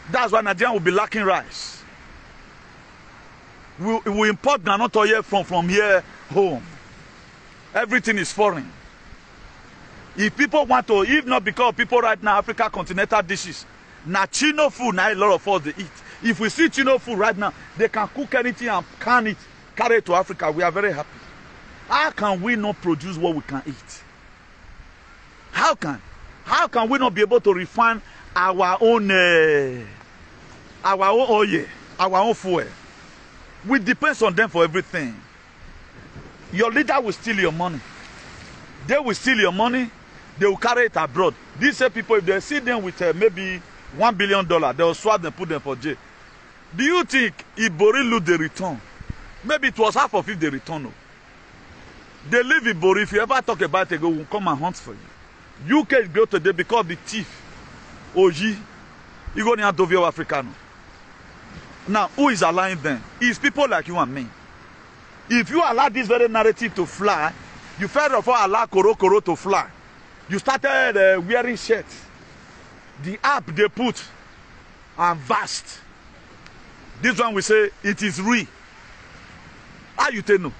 S1: That's why Nigeria will be lacking rice. We import granite oil from here home. Everything is foreign. If people want to, if not because people right now, Africa continental dishes, now Chino food, now a lot of us they eat. If we see Chino food right now, they can cook anything and can it, carry it to Africa. We are very happy. How can we not produce what we can eat? How can we not be able to refine our own oil, our own fuel? We depend on them for everything. Your leader will steal your money. They will steal your money. They will carry it abroad. These people, if they see them with maybe $1 billion, they will swap them, put them for jail. Do you think Ibori lose the return? Maybe it was half of it they return. No. They leave Ibori. If you ever talk about it, they will come and hunt for you. UK is built today because of the thief. Oji. You go near Dovio Africano. Now, who is allowing them? It's people like you and me. If you allow this very narrative to fly, you first of all allow Koro to fly. You started wearing shirts. The app they put are vast. This one we say it is real. How you tell no?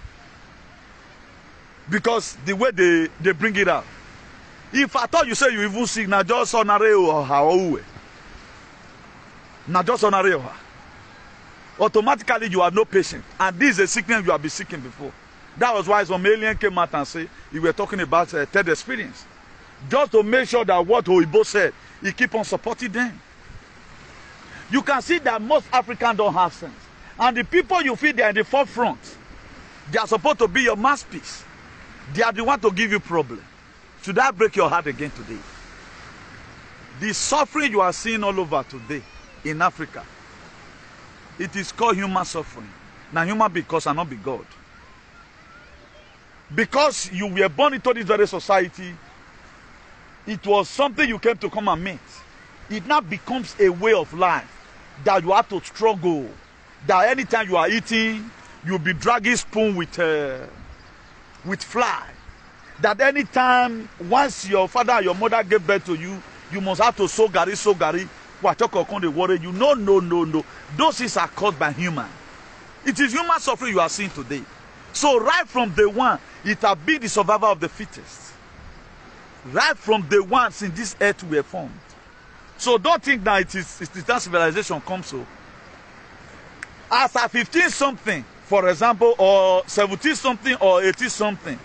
S1: Because the way they bring it out. If I thought you say you even sick, now just honorary or how? Now just honorary. Automatically you have no patience. And this is a sickness you have been seeking before. That was why some alien came out and said, you were talking about third experience. Just to make sure that what Oibo said, he keep on supporting them. You can see that most Africans don't have sense. And the people you feel they are in the forefront, they are supposed to be your mouthpiece. They are the one to give you problem. Should I break your heart again today? The suffering you are seeing all over today in Africa, it is called human suffering. Now human because and not be God. Because you were born into this very society, it was something you came to come and meet. It now becomes a way of life that you have to struggle. That anytime you are eating, you'll be dragging spoon with fly. That anytime, once your father and your mother gave birth to you, you must have to sow gari. You no. Those things are caused by human. It is human suffering you are seeing today. So right from day one, it has been the survival of the fittest. Right from day one, since this earth were formed. So don't think that it is that civilization comes so. As a 15-something, for example, or 17-something or 18-something,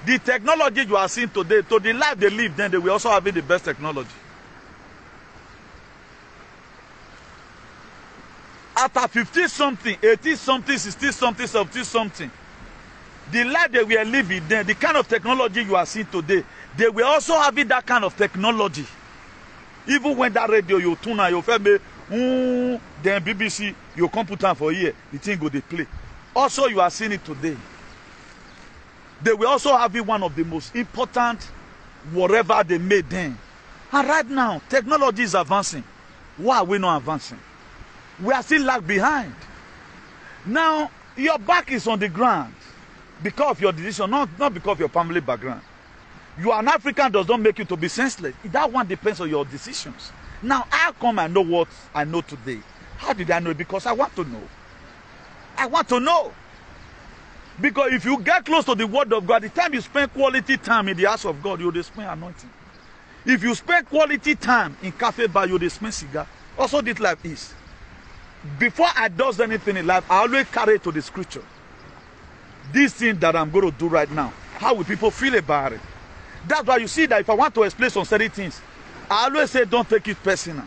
S1: the technology you are seeing today, to the life they live, then they will also have the best technology. After 50-something, 80-something, 60-something, 70-something, the life they were living then, the kind of technology you are seeing today, they will also have that kind of technology. Even when that radio you tune on, you feel me, then BBC, you come put on for here, the thing go they play. Also, you are seeing it today. They will also have one of the most important whatever they made then. And right now, technology is advancing. Why are we not advancing? We are still lag behind. Now, your back is on the ground because of your decision, not because of your family background. You are an African does not make you to be senseless. That one depends on your decisions. Now, how come I know what I know today? How did I know it? Because I want to know. I want to know. Because if you get close to the word of God, the time you spend quality time in the house of God, you will spend anointing. If you spend quality time in cafe bar, you will spend cigar. Also, this life is. Before I do anything in life, I always carry it to the scripture. This thing that I'm going to do right now, how will people feel about it? That's why you see that if I want to explain some certain things, I always say don't take it personal.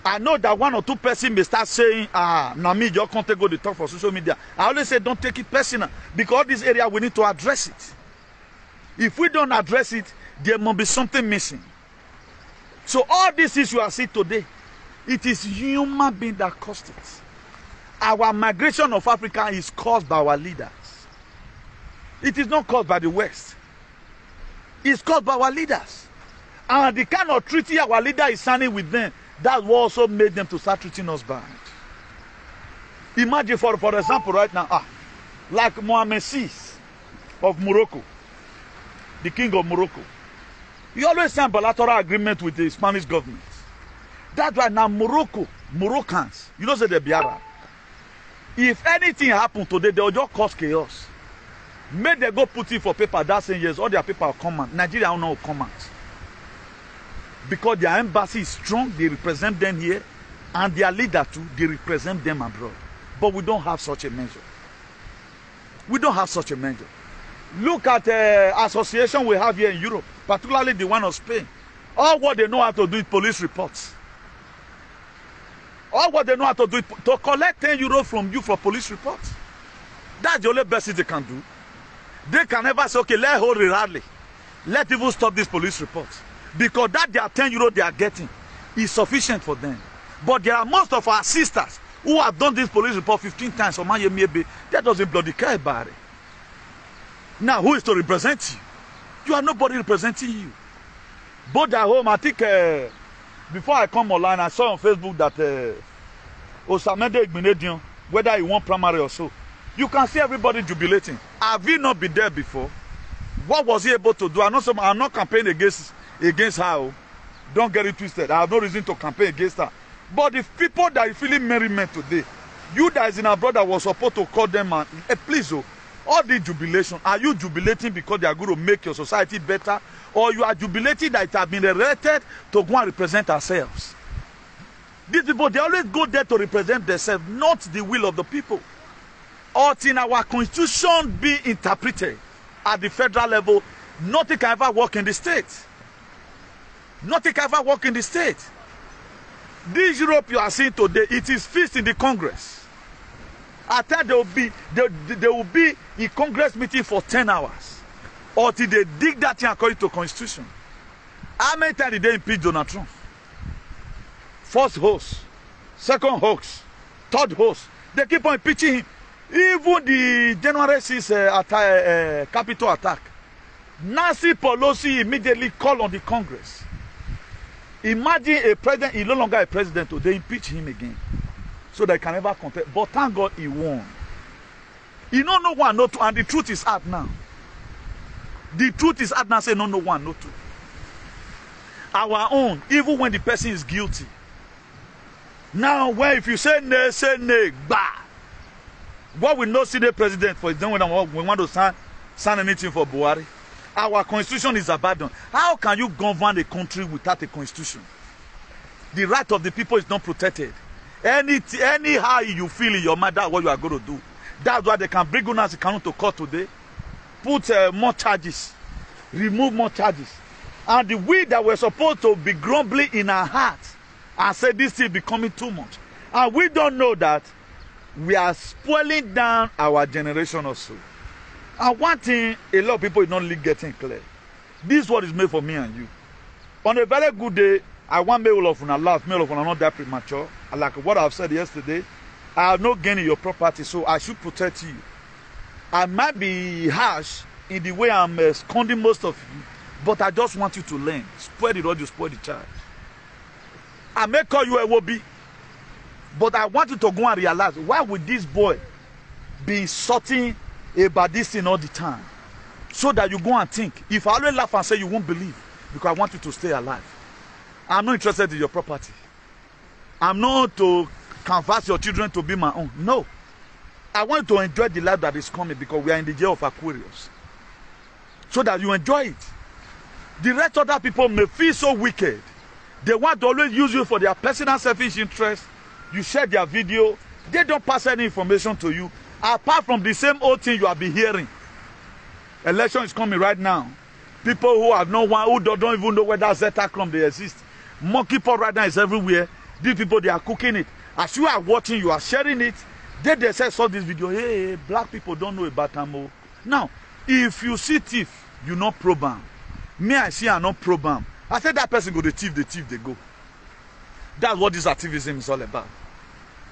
S1: I know that one or two persons may start saying, now me, you can't go to talk for social media. I always say don't take it personal because this area we need to address it. If we don't address it, there must be something missing. So all these issues you are seeing today, it is human being that caused it. Our migration of Africa is caused by our leaders. It is not caused by the West. It's caused by our leaders. And the kind of treaty our leader is signing with them, that also made them to start treating us bad. Imagine, for example, right now, like Mohammed VI of Morocco, the king of Morocco. He always signed bilateral agreement with the Spanish government. That's why now Moroccans, you know, say they be Arab. If anything happened today, they will just cause chaos. May they go put it for paper that same years, all their people will come out. Nigeria will not come out. Because their embassy is strong, they represent them here, and their leader too, they represent them abroad. But we don't have such a measure. We don't have such a measure. Look at the association we have here in Europe, particularly the one of Spain. All what they know how to do is police reports. All what they know how to do is to collect 10 euros from you for police reports. That's the only best thing they can do. They can never say, okay, let's hold it hardly. Let's even stop these police reports. Because that their 10 euros they are getting is sufficient for them. But there are most of our sisters who have done this police report 15 times or maybe that doesn't bloody care about it. Now, who is to represent you? You are nobody representing you. Both at home, I think, before I come online, I saw on Facebook that Osamede Igbinedion, whether he won primary or so. You can see everybody jubilating. Have you not been there before? What was he able to do? I'm not campaigning against her. Don't get it twisted. I have no reason to campaign against her. But the people that are feeling merriment today, you that is in abroad that was supposed to call them and please, all the jubilation, are you jubilating because they are going to make your society better? Or you are jubilating that it has been elected to go and represent ourselves? These people, they always go there to represent themselves, not the will of the people. Or in our constitution be interpreted at the federal level, nothing can ever work in the state. Nothing can ever work in the state. This Europe you are seeing today, it is fixed in the Congress. I tell there will be a Congress meeting for 10 hours until they dig that thing according to Constitution. How many times did they impeach Donald Trump? First host, second host, third host. They keep on impeaching him. Even the January 6th Capitol attack, Nancy Pelosi immediately called on the Congress. Imagine a president, he's no longer a president, they impeach him again. So they can never contest. But thank God he won. He no one, no two, and the truth is out now. The truth is out now, say no one, no two. Our own, even when the person is guilty. Now, when if you say nay, bah. What we not see the president for is then when we want to sign anything for Buhari. Our constitution is abandoned. How can you govern a country without a constitution? The right of the people is not protected. Anyhow you feel in your mind, that's what you are going to do. That's why they can bring you as a canon to court today, put more charges, remove more charges. And the we that were supposed to be grumbling in our hearts and say this is becoming too much. And we don't know that we are spoiling down our generation also. And one thing a lot of people is not really getting clear. This is what is made for me and you. On a very good day, I want mail of una last, mail of una not that premature. Like what I've said yesterday, I have no gain in your property, so I should protect you. I might be harsh in the way I'm scolding most of you, but I just want you to learn. Spoil the road, you spoil the child. I may call you a wobby, but I want you to go and realize, why would this boy be insulting about this thing all the time? So that you go and think. If I always laugh and say you won't believe, because I want you to stay alive. I'm not interested in your property. I'm not to convert your children to be my own. No. I want you to enjoy the life that is coming, because we are in the year of Aquarius. So that you enjoy it. The rest of other people may feel so wicked. They want to always use you for their personal selfish interest. You share their video. They don't pass any information to you. Apart from the same old thing you have been hearing. Election is coming right now. People who have no one, who don't even know whether Zeta Club they exist. Monkeypox right now is everywhere. These people, they are cooking it. As you are watching, you are sharing it. They say, saw this video. Hey, black people don't know about Tamil. Now, if you see thief, you not probe am. Me, I see I not probe am. I said that person go the thief, they go. That's what this activism is all about.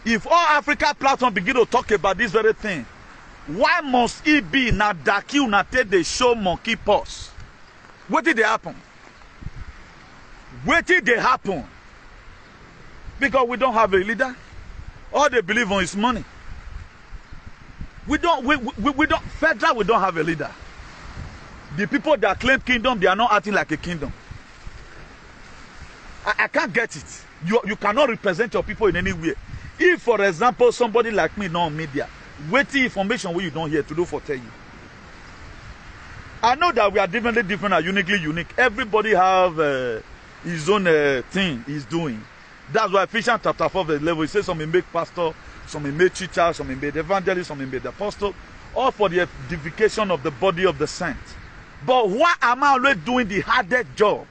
S1: If all Africa platforms begin to talk about this very thing, why must it be now that you not take the show monkeypox? What did they happen? What did they happen? Because we don't have a leader. All they believe on is money. We don't federal, we don't have a leader. The people that claim kingdom, they are not acting like a kingdom. I can't get it. You cannot represent your people in any way. If, for example, somebody like me, non-media, waiting information where you don't hear to do for tell you. I know that we are different and uniquely unique. Everybody have his own thing he's doing. That's why Ephesians chapter 4 verse 11, it says some make pastor, some make teacher, some make evangelist, some make apostle, all for the edification of the body of the saints. But why am I always doing the hardest job?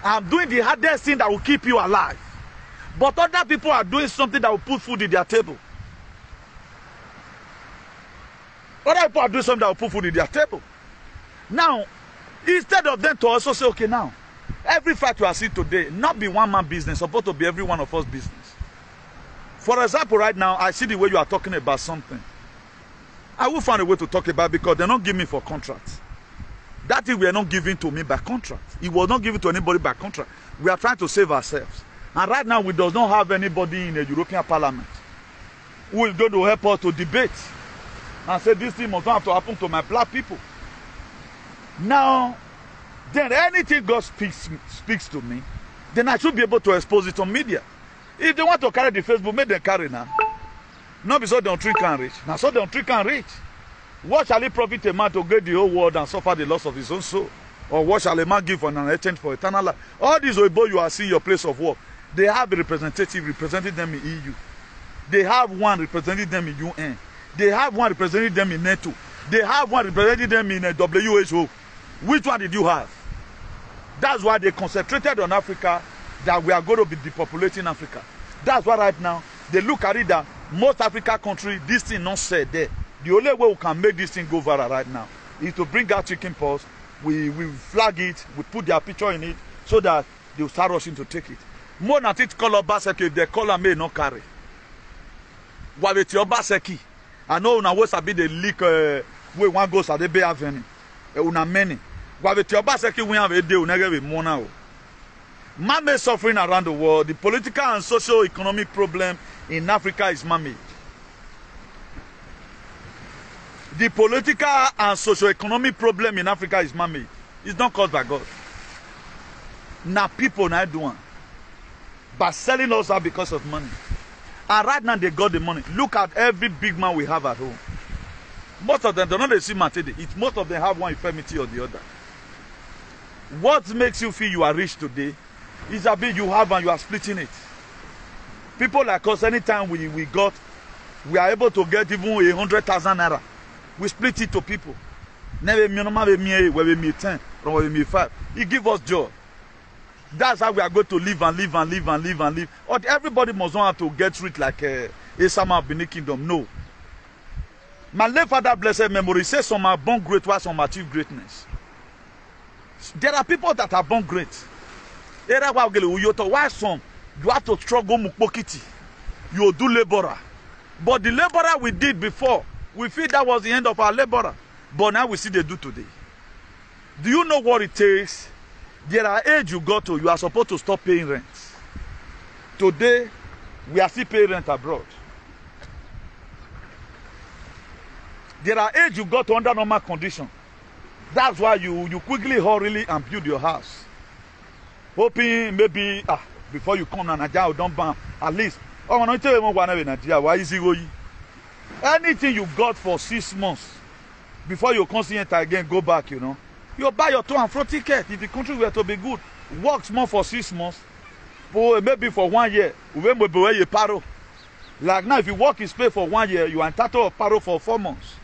S1: I'm doing the hardest thing that will keep you alive. But other people are doing something that will put food in their table. Other people are doing something that will put food in their table. Now, instead of them to also say, okay, now, every fight you are seeing today, not be one man business, supposed to be every one of us business. For example, right now, I see the way you are talking about something. I will find a way to talk about it because they're not giving me for contracts. That thing we are not giving to me by contract. It was not given to anybody by contract. We are trying to save ourselves. And right now, we do not have anybody in the European Parliament who is going to help us to debate and say this thing must not have to happen to my black people. Now, then anything God speaks to me, then I should be able to expose it on media. If they want to carry the Facebook, make them carry now. Not because they don't can reach. Now, so they don't can reach. What shall it profit a man to get the whole world and suffer the loss of his own soul? Or what shall a man give on an exchange for eternal life? All these Oibo you are seeing your place of work, they have a representative representing them in EU. They have one representing them in UN. They have one representing them in NATO. They have one representing them in WHO. Which one did you have? That's why they concentrated on Africa, that we are going to be depopulating Africa. That's why right now, they look at it that most African countries, this thing not said there. The only way we can make this thing go viral right now is to bring out chicken pox. We flag it, we put their picture in it, so that they will start rushing to take it. More than it call Obaseki, if they call and may not carry. While with your Obaseki, I know una was a bit the leak where one goes at the Bay Avenue. Una many. While with your Obaseki, we have a day, we never be more now. Man is suffering around the world. The political and socio-economic problem in Africa is man-made. The political and socio-economic problem in Africa is man-made. It's not caused by God. Now people now do one. But selling us out because of money. And right now they got the money. Look at every big man we have at home. Most of them do not see material. Most of them have one infirmity or the other. What makes you feel you are rich today is a bit you have and you are splitting it. People like us, anytime we are able to get even 100,000 naira. We split it to people. Never me 10 or me 5. It gives us joy. That's how we are going to live and live and live and live and live. Or everybody must not have to get rich like Esama of Benin Kingdom. No. My late father, blessed memory, says some are born great while some achieve greatness. There are people that are born great. Why some? You have to struggle mukbokiti. You do laborer. But the laborer we did before, we feel that was the end of our laborer. But now we see they do today. Do you know what it takes? There are age you got to, you are supposed to stop paying rent. Today, we are still paying rent abroad. There are age you got to under normal condition. That's why you quickly, hurriedly and build your house. Hoping maybe, before you come to Nigeria, don't ban, at least. Anything you got for 6 months, before you come enter again, go back, you know. You buy your to and fro ticket. If the country were to be good, work small for 6 months, maybe for 1 year. Like now, if you work in Spain for 1 year, you are entitled to paro for 4 months.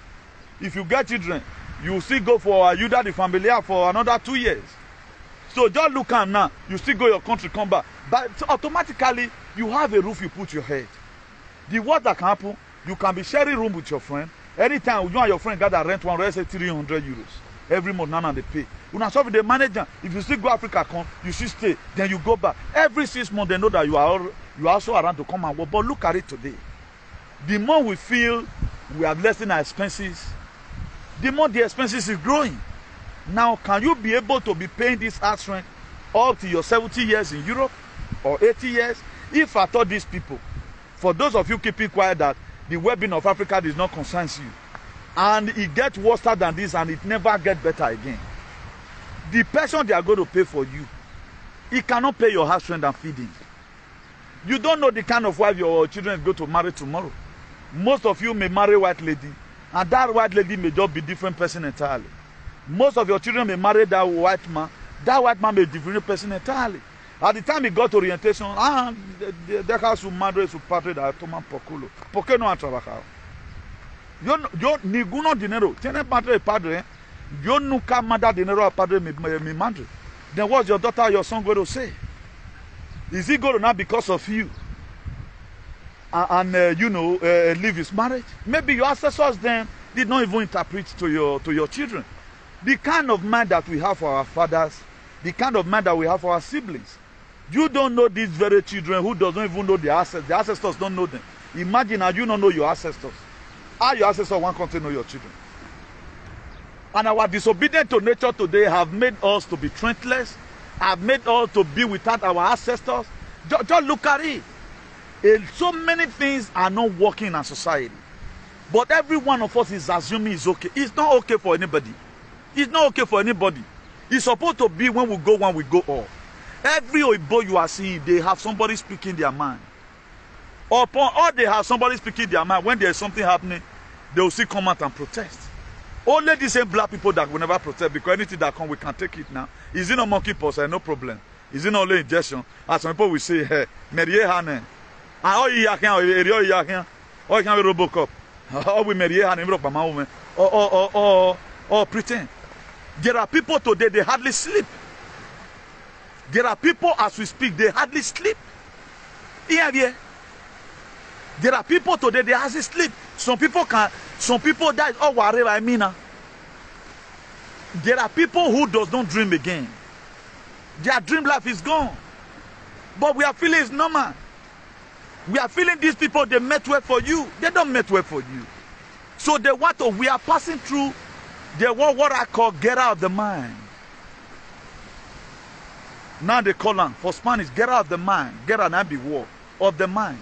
S1: If you get children, you still go for Ayuda the Familiar for another 2 years. So just look at now, you still go your country, come back. But automatically, you have a roof you put your head. The worst that can happen, you can be sharing room with your friend. Anytime you and your friend gather rent one, let's say 300 euros. Every month, now they pay. When I solve the manager, if you still go Africa, come, you still stay, then you go back. Every 6 months, they know that you are also around to come and work. But look at it today. The more we feel we are lessening our expenses, the more the expenses is growing. Now, can you be able to be paying this house rent up to your 70 years in Europe or 80 years? If I thought these people, for those of you keeping quiet that the well-being of Africa does not concern you, and it gets worse than this and it never gets better again. The person they are going to pay for you, he cannot pay your house rent and feeding. You don't know the kind of wife your children go to marry tomorrow. Most of you may marry a white lady, and that white lady may just be a different person entirely. Most of your children may marry that white man may be a different person entirely. At the time he got orientation, deja su madre su padre da toman poculo. ¿Por qué no han trabajado? Yo ninguno dinero. Tiene madre y padre. Yo nunca manda dinero a padre mi madre. Then what's your daughter or your son going to say? Is he going to now because of you? And leave his marriage? Maybe your ancestors then did not even interpret to your children. The kind of mind that we have for our fathers, the kind of mind that we have for our siblings. You don't know these very children who doesn't even know their ancestors. The ancestors don't know them. Imagine how you don't know your ancestors. How your ancestors want to know your children. And our disobedience to nature today have made us to be strengthless, have made us to be without our ancestors. Just look at it. So many things are not working in our society. But every one of us is assuming it's okay. It's not okay for anybody. It's not okay for anybody. It's supposed to be when we go all. Every Oibo you are seeing, they have somebody speaking their mind. Or they have somebody speaking their mind. When there's something happening, they will still come out and protest. Only the same black people that will never protest, because anything that comes, we can take it now. Is it not monkeypox? No problem. Is it not only injection? As some people will say, hey, Meriye Hane. Oh, you can't, or you can't be Robocop. Or we Meriye Hane, or pretend. There are people today, they hardly sleep. There are people, as we speak, they hardly sleep. There are people today, they hardly sleep. Some people die. Oh, whatever I mean. There are people who does not dream again. Their dream life is gone. But we are feeling it's normal. We are feeling these people, they met work for you. They don't met work for you. So they want to, we are passing through the what I call get out of the mind. Now they call them, for Spanish, get out of the mind. Get out and be war of the mind.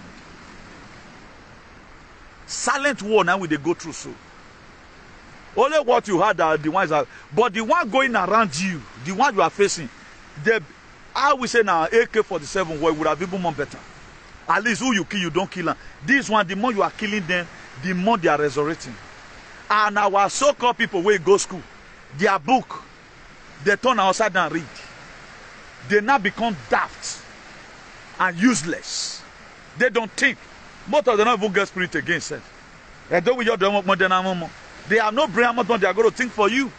S1: Silent war now we they go through so. Only what you had are the ones that, but the one going around you, the one you are facing, I will say now AK-47 war would have been more better. At least who you kill, you don't kill them. This one, the more you are killing them, the more they are resurrecting. And our so-called people where go school, their book, they turn outside and read. They now become daft and useless. They don't think. Most of them don't even get spirit against it. They have no brain, much they are going to think for you.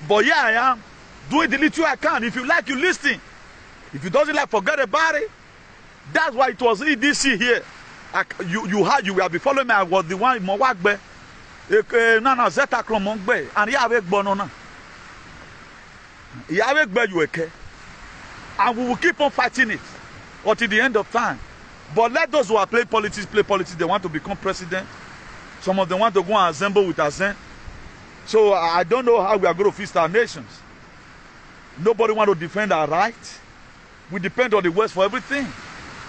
S1: But yeah, I am doing the little I can. If you like, you listen. If you doesn't like, forget about it. That's why it was EDC here. You will be following me. I was the one in Mowagbe. Nana Zeta Kromongbe. And you have a bonona. You have a you okay. And we will keep on fighting it until the end of time. But let those who are playing politics play politics. They want to become president. Some of them want to go and assemble with Azen. So I don't know how we are going to feast our nations. Nobody want to defend our rights. We depend on the West for everything.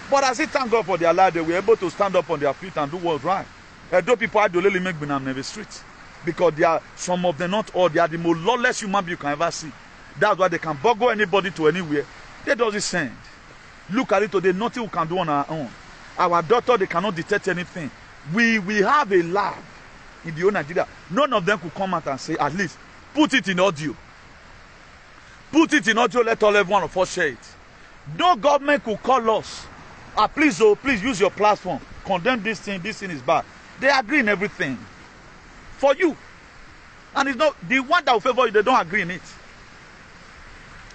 S1: But as it thank God for their life, they were able to stand up on their feet and do what's right. Though people had to really make Binam in the streets. Because they are, some of them, not all, they are the most lawless human being you can ever see. That's why they can bugger anybody to anywhere. They doesn't send. Look at it today, nothing we can do on our own. Our doctor, they cannot detect anything. We have a lab in the whole Nigeria. None of them could come out and say, at least, put it in audio. Put it in audio, let all everyone of us share it. No government could call us. Please, oh, please use your platform. Condemn this thing is bad. They agree in everything. For you. And it's not the one that will favor you, they don't agree in it.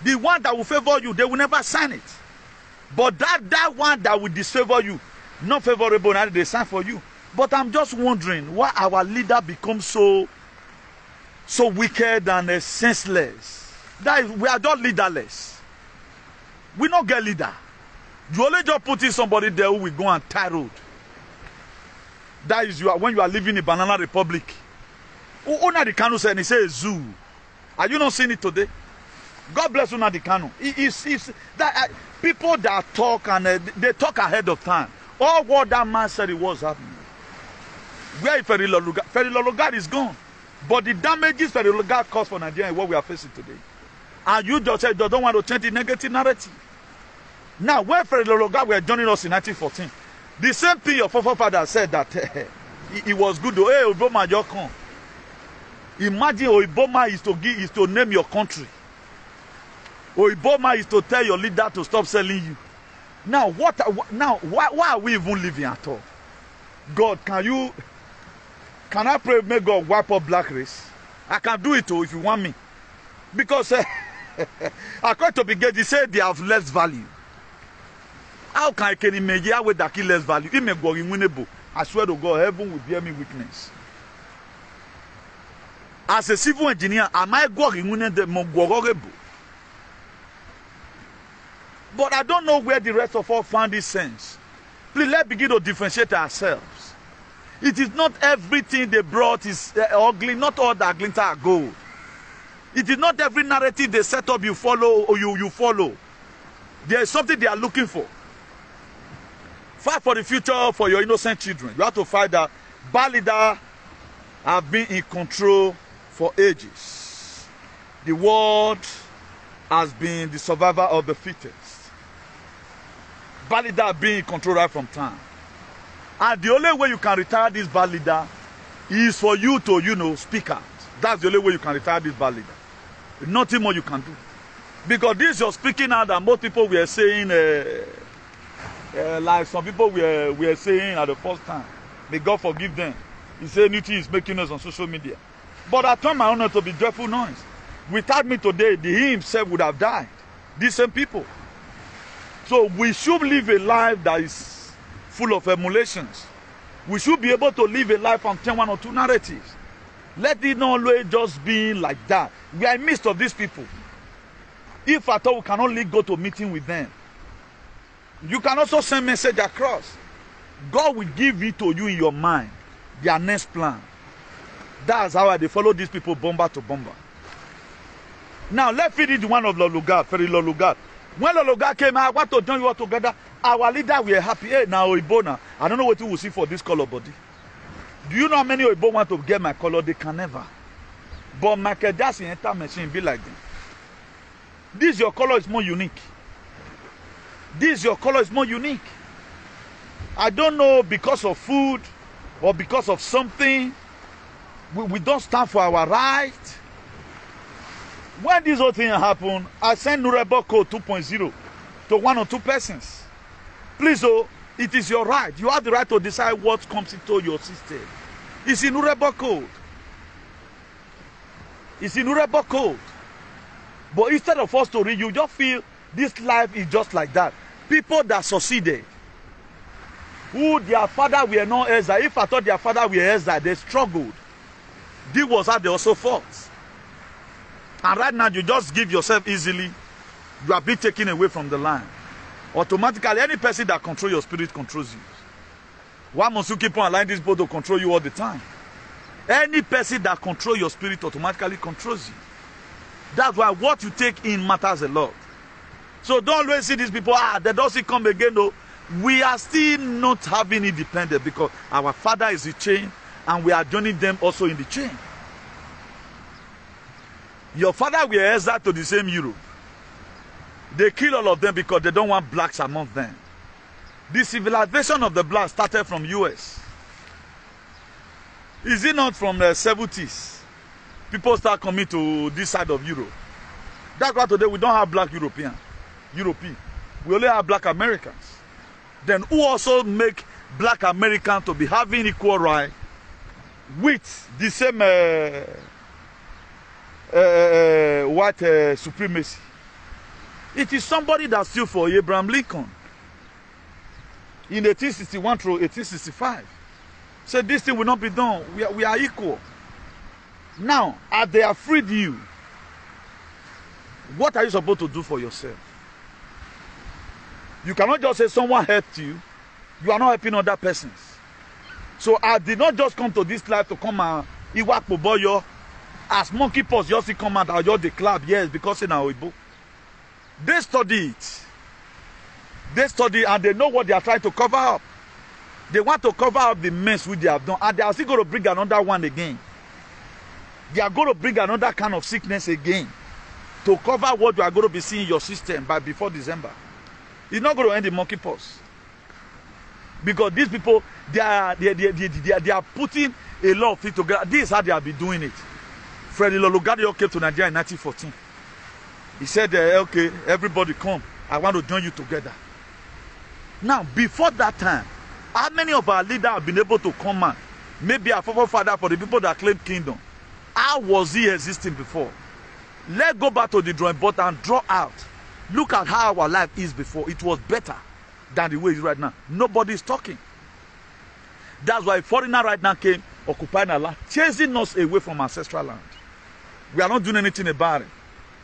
S1: The one that will favor you, they will never sign it. But that one that will disfavor you, not favorable, now they sign for you. But I'm just wondering why our leader becomes so wicked and senseless. That is, we are just leaderless. We don't get leader. You only just put in somebody there who will go and tie road. That is when you are living in Banana Republic. Unadi Kanu said, he said zoo. Are you not seeing it today? God bless Unadi Kanu. People that talk and they talk ahead of time. All what that man said it was happening. Where Ferry is gone. But the damages Ferry caused for Nigeria is what we are facing today. And you just said you don't want to change the negative narrative. Now, when Ferry Lologa were joining us in 1914, the same thing your forefather said that it was good. Hey, Obama, you come. Imagine Obama is to name your country. Obama is to tell your leader to stop selling you. Now, why are we even living at all? God, can I pray make God wipe up black race? I can do it too if you want me. Because according to Biggie, he said they have less value. How can I imagine how they kill less value? I swear to God, heaven will bear me witness. As a civil engineer, am I going to But I don't know where the rest of us found this sense. Please, let's begin to differentiate ourselves. It is not everything they brought is ugly. Not all that glitter are gold. It is not every narrative they set up you follow or you follow. There is something they are looking for. Fight for the future for your innocent children. You have to fight that bad leaders have been in control for ages. The world has been the survivor of the fittest. Bad leaders have been in control right from time. And the only way you can retire this bad leader is for you to, speak out. That's the only way you can retire this bad leader. Nothing more you can do. Because this you're speaking out that most people were saying, like some people were saying at the first time, may God forgive them. He said Newton is making us on social media. But I turned my honor to be dreadful noise. Without me today, he himself would have died. These same people. So we should live a life that is full of emulations. We should be able to live a life and turn one or two narratives. Let it not always just be like that. We are in the midst of these people. If at all we can only go to meeting with them, you can also send message across. God will give it to you in your mind, their next plan. That's how they follow these people bomber to bomber. Now let's feed it the one of Lolugard, Ferry Lolugard. When Lolugard came, I want to join you all together. Our leader, we are happy. Hey, now Oibona, I don't know what you will see for this color body. Do you know how many Oibo want to get my color? They can never. But Michael Jackson enter machine be like them. This your color is more unique. This your color is more unique. I don't know, because of food or because of something, we don't stand for our right. When this whole thing happened, I sent Nuremberg Code 2.0 to one or two persons. Please, it is your right. You have the right to decide what comes into your system. It's in Nuremberg Code. It's in Nuremberg Code. But instead of us to read, you just feel this life is just like that. People that succeeded, who their father were not exile, if I thought their father were exile, they struggled. This was how they also fought. And right now, you just give yourself easily, you are being taken away from the line. Automatically, any person that controls your spirit controls you. Why must you keep on allowing this boat to control you all the time? Any person that controls your spirit automatically controls you. That's why what you take in matters a lot. So don't always see these people, they don't see come again though. We are still not having independence because our father is the chain and we are joining them also in the chain. Your father will exile to the same Europe. They kill all of them because they don't want blacks among them. The civilization of the blacks started from US. Is it not from the 70s? People start coming to this side of Europe. That's why today we don't have black European. We only have black Americans. Then who also make black Americans to be having equal right with the same white supremacy? It is somebody that stood for Abraham Lincoln in 1861 through 1865. Said this thing will not be done. We are equal. Now, as they have freed you, what are you supposed to do for yourself? You cannot just say someone helped you. You are not helping other persons. So I did not just come to this life to come and Iwak Poboyo. As monkeypox just come out, I just declare yes because in our Igbo. They study it. They study and they know what they are trying to cover up. They want to cover up the mess which they have done, and they are still going to bring another one again. They are going to bring another kind of sickness again to cover what you are going to be seeing in your system by before December. It's not going to end the monkeypox. Because these people, they are putting a lot of things together. This is how they have been doing it. Freddie Lolugadio came to Nigeria in 1914. He said, okay, everybody come. I want to join you together. Now, before that time, how many of our leaders have been able to come out? Maybe our forefather for the people that claim kingdom. How was he existing before? Let's go back to the drawing board and draw out. Look at how our life is before. It was better than the way it is right now. Nobody is talking. That's why a foreigner right now came, occupying our land, chasing us away from ancestral land. We are not doing anything about it.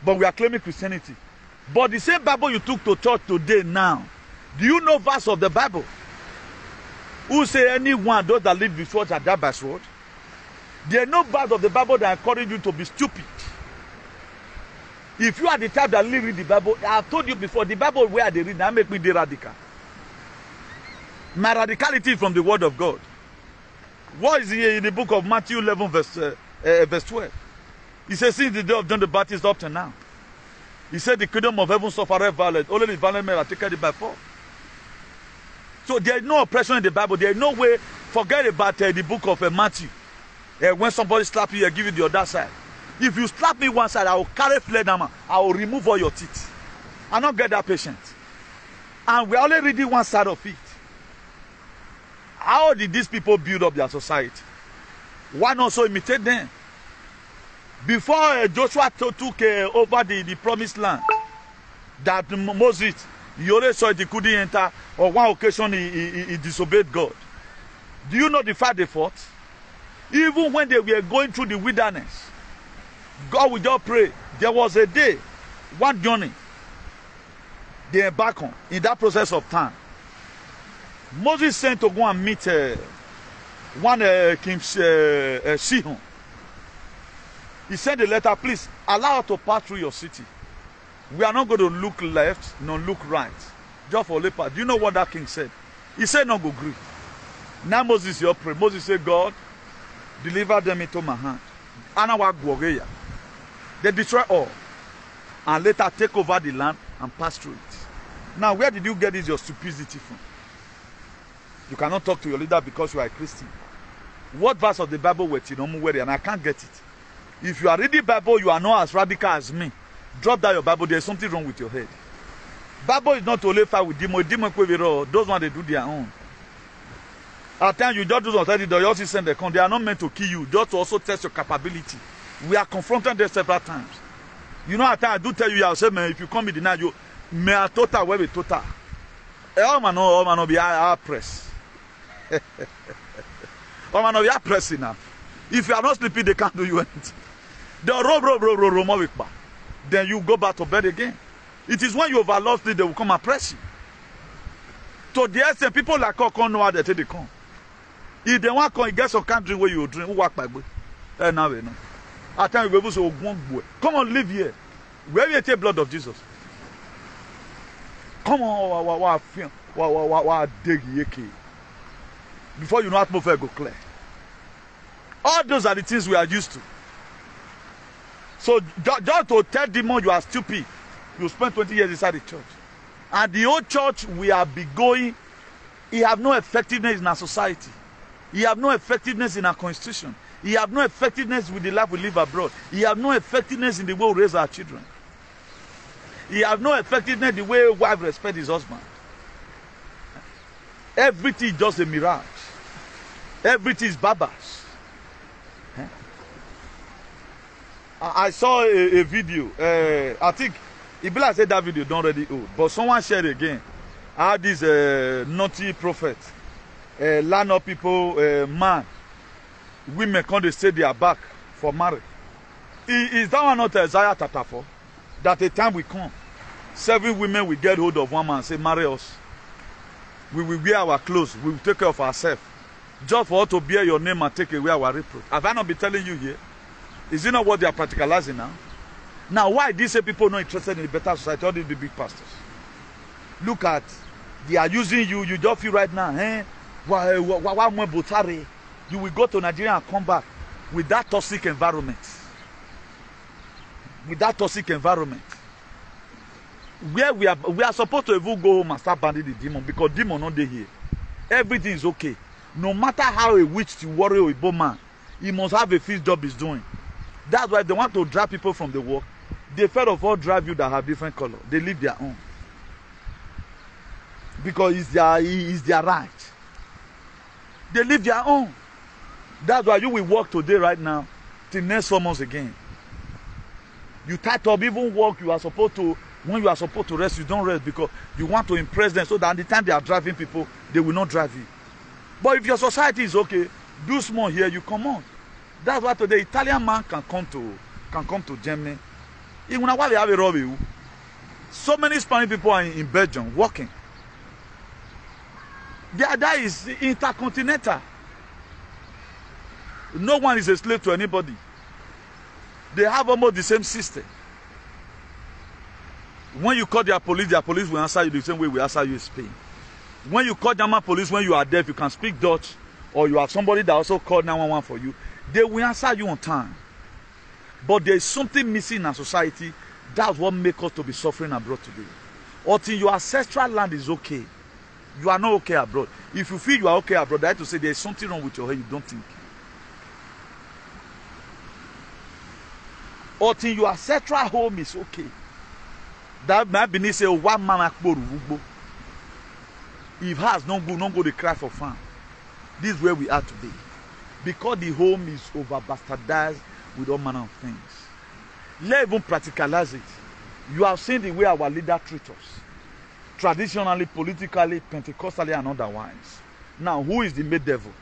S1: But we are claiming Christianity. But the same Bible you took to church today now, do you know verse of the Bible? Who say anyone, those that live before shall die by sword? There are no verse of the Bible that encourage you to be stupid. If you are the type that really read the Bible, I have told you before, the Bible where they read, now make me the radical. My radicality is from the word of God. What is here in the book of Matthew 11 verse 12? He says, since the day of John the Baptist up to now, he said the kingdom of heaven suffereth violence. Only the violent men are taken it by force. So there is no oppression in the Bible. There is no way. Forget about the book of Matthew. When somebody slaps you, I give you the other side. If you slap me one side, I will carry flare hammer. I will remove all your teeth. I don't get that patient. And we are only reading one side of it. How did these people build up their society? Why not so imitate them? Before Joshua took over the promised land, that Moses, he always saw it, he couldn't enter. On one occasion, he disobeyed God. Do you know the fight they fought? Even when they were going through the wilderness, God would just pray. There was a day, one journey, they embarked on in that process of time. Moses sent to go and meet one King Sihon. He sent a letter, please allow us to pass through your city. We are not going to look left, nor look right. Just for leper. Do you know what that king said? He said, no go agree. Now Moses, you pray. Moses said, God, deliver them into my hand. They destroy all. And later take over the land and pass through it. Now, where did you get this, your stupidity from? You cannot talk to your leader because you are a Christian. What verse of the Bible were you and I can't get it. If you are reading the Bible, you are not as radical as me. Drop down your Bible. There is something wrong with your head. Bible is not to only fight with demons. Demons, those ones, they do their own. At times, you just do something, they also send the con. They are not meant to kill you, just to also test your capability. We are confronted them several times. You know, at times, I do tell you, I say, man, if you come in the night, you may a total, where we total. All man, be our press. All man, be our press enough. If you are not sleeping, they can't do you anything. Then you go back to bed again. It is when you overload sleep, they will come and press you. To the extent, people like us can't know how they take the come. If they want to come, get some country where you drink, who walk by way. Now we know. At times, we will say, come on, live here. Where you take blood of Jesus? Come on, before you know, atmosphere go clear. All those are the things we are used to. So just to tell demons you are stupid, you spend 20 years inside the church. And the old church we have been going, it have no effectiveness in our society. It have no effectiveness in our constitution. It have no effectiveness with the life we live abroad. It have no effectiveness in the way we raise our children. It have no effectiveness in the way a wife respects his husband. Everything is just a mirage. Everything is barbers. I saw a video. I think Ibila said that video don't already old, but someone shared again. How this naughty prophet, land up people, man, women come they say they are back for marriage. Is that one not Isaiah 34? That a time will come, 7 women will get hold of one man and say, marry us. We will wear our clothes. We will take care of ourselves. Just for us to bear your name and take away our reproach. Have I not been telling you here? Is it not what they are practicalizing now? Now, why these people not interested in a better society? All these big pastors. Look at, they are using you. You just feel right now, you will go to Nigeria and come back with that toxic environment. With that toxic environment. Where we are supposed to even go home and start banding the demon because demon not there here. Everything is okay. No matter how a witch, a warrior, or a bowman, he must have a fixed job he's doing. That's why they want to drive people from the work. They first of all drive you that have different color. They live their own. Because it's their right. They live their own. That's why you will work today right now till next 4 months again. You tight up, even work you are supposed to, when you are supposed to rest, you don't rest because you want to impress them so that at the time they are driving people, they will not drive you. But if your society is okay, do small here, you come on. That's why today Italian man can come to Germany. Even while they have a robbery. So many Spanish people are in Belgium working. That is intercontinental. No one is a slave to anybody. They have almost the same system. When you call their police will answer you the same way we answer you in Spain. When you call German police, when you are deaf, you can speak Dutch, or you have somebody that also called 911 for you, they will answer you on time. But there is something missing in our society. That's what makes us to be suffering abroad today. Until your ancestral land is okay, you are not okay abroad. If you feel you are okay abroad, I have to say there is something wrong with your head you don't think. Until your ancestral home is okay. That might be say one man akboru. If has no go to cry for farm. This is where we are today. Because the home is over bastardized with all manner of things. Let's even practicalize it. You have seen the way our leaders treat us. Traditionally, politically, Pentecostally, and otherwise. Now, who is the main devil?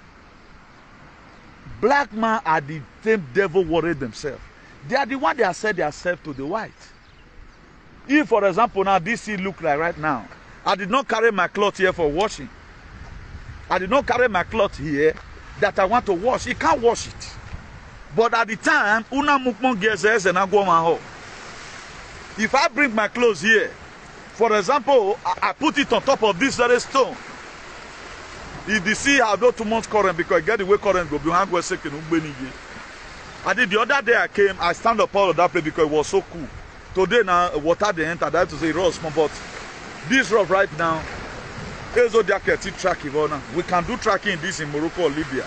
S1: Black men are the same devil worried themselves. They are the one that said themselves to the white. If, for example, now this scene look like right now, I did not carry my cloth here for washing. I did not carry my cloth here that I want to wash. He can't wash it. But at the time, if I bring my clothes here, for example, I put it on top of this very stone. If the sea have no too much current, because I get the way current go behind go second. I did the other day I came, I stand up out of that place because it was so cool. Today now water they entered, I have to say it was small, but this rough right now, we can do tracking in this in Morocco or Libya.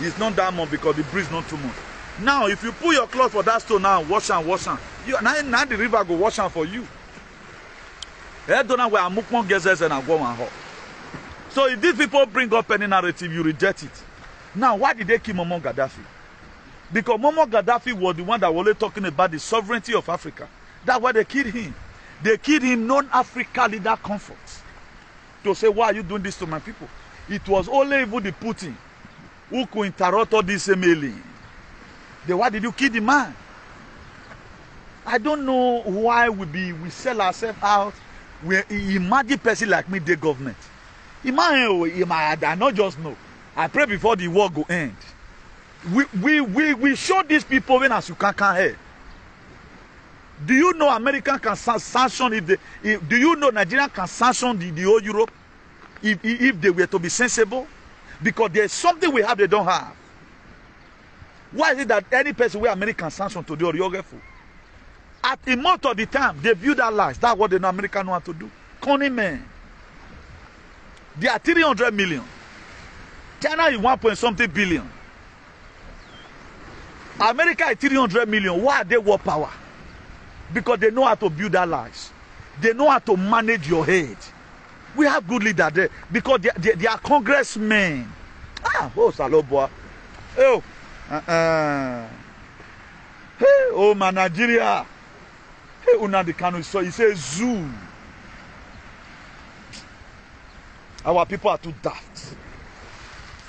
S1: It's not that much because the breeze not too much. Now, if you put your cloth for that stone now, wash and now the river go wash and for you. So if these people bring up any narrative, you reject it. Now, why did they kill Muammar Gaddafi? Because Muammar Gaddafi was the one that was talking about the sovereignty of Africa. That's why they killed him. They killed him non-Africa leader comfort. To say, why are you doing this to my people? It was only even the Putin who could interrupt all this mailing. Why did you kill the man? I don't know why we sell ourselves out. We imagine person like me, the government. Imagine, I not just know. I pray before the war go end. We show these people when as you can't hear. Do you know America can sanction do you know Nigeria can sanction the whole Europe if they were to be sensible? Because there's something we have they don't have. Why is it that any person where American sanction to do or yogefu? At the most of the time, they view that lies. That's what the American know how to do. Conning men. They are 300 million. China is 1.something billion. America is 300 million. Why are they war power? Because they know how to build their lives. They know how to manage your head. We have good leaders there because they are congressmen. Oh, Saloboa. Oh, hey, oh, my Nigeria. Hey, Unadi Kanu. So he says, zoo. Our people are too daft.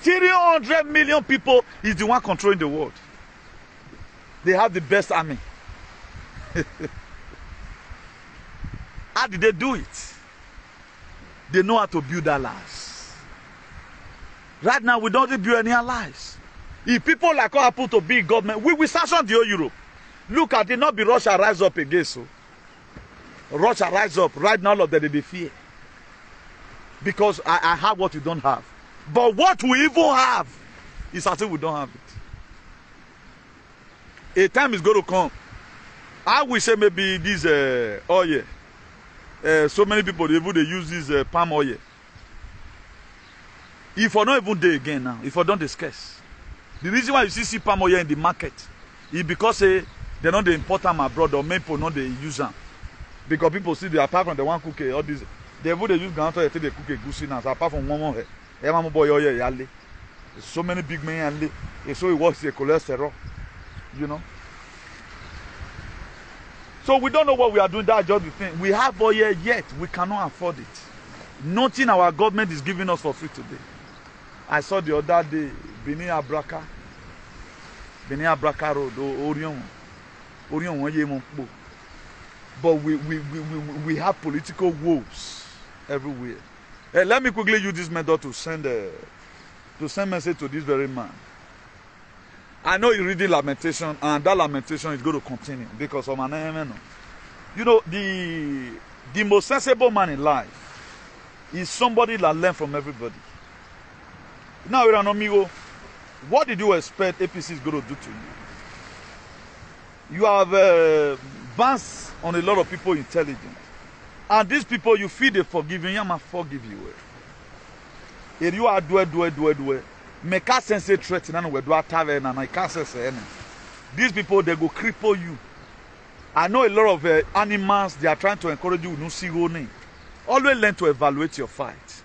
S1: 300 million people is the one controlling the world. They have the best army. How did they do it? They know how to build their lives. Right now, we don't build any lives. If people like what happened to big government, we sanction the whole Europe. Look at it, not be Russia rise up again. So Russia rise up. Right now, all of them they fear. Because I have what you don't have. But what we even have is as if we don't have it. A time is going to come. I will say maybe this oil. So many people they use this palm oil. If I not even there again now, if I don't discuss, the reason why you see palm oil in the market is because they're not the important abroad or people not the use them. Because people see the apart from the one cook all this, they use Ghana to they cook a goosey now. So apart from one boy oil, so many big men and so it works the cholesterol, you know. So we don't know what we are doing. That's just the thing. We have oil yet. We cannot afford it. Nothing our government is giving us for free today. I saw the other day, Benin Abraka Road, Orion. But we have political woes everywhere. Let me quickly use this method to send message to this very man. I know you're reading lamentation, and that lamentation is going to continue because of an you know, the most sensible man in life is somebody that learns from everybody. Now, amigo, what did you expect APC is going to do to you? You have advanced on a lot of people intelligent. And these people, you feel they forgive you, you must forgive you. If you are do. Make us sense a threat and we do a tavern and I can't say these people, they go cripple you. I know a lot of animals, they are trying to encourage you to see your name. Always learn to evaluate your fight.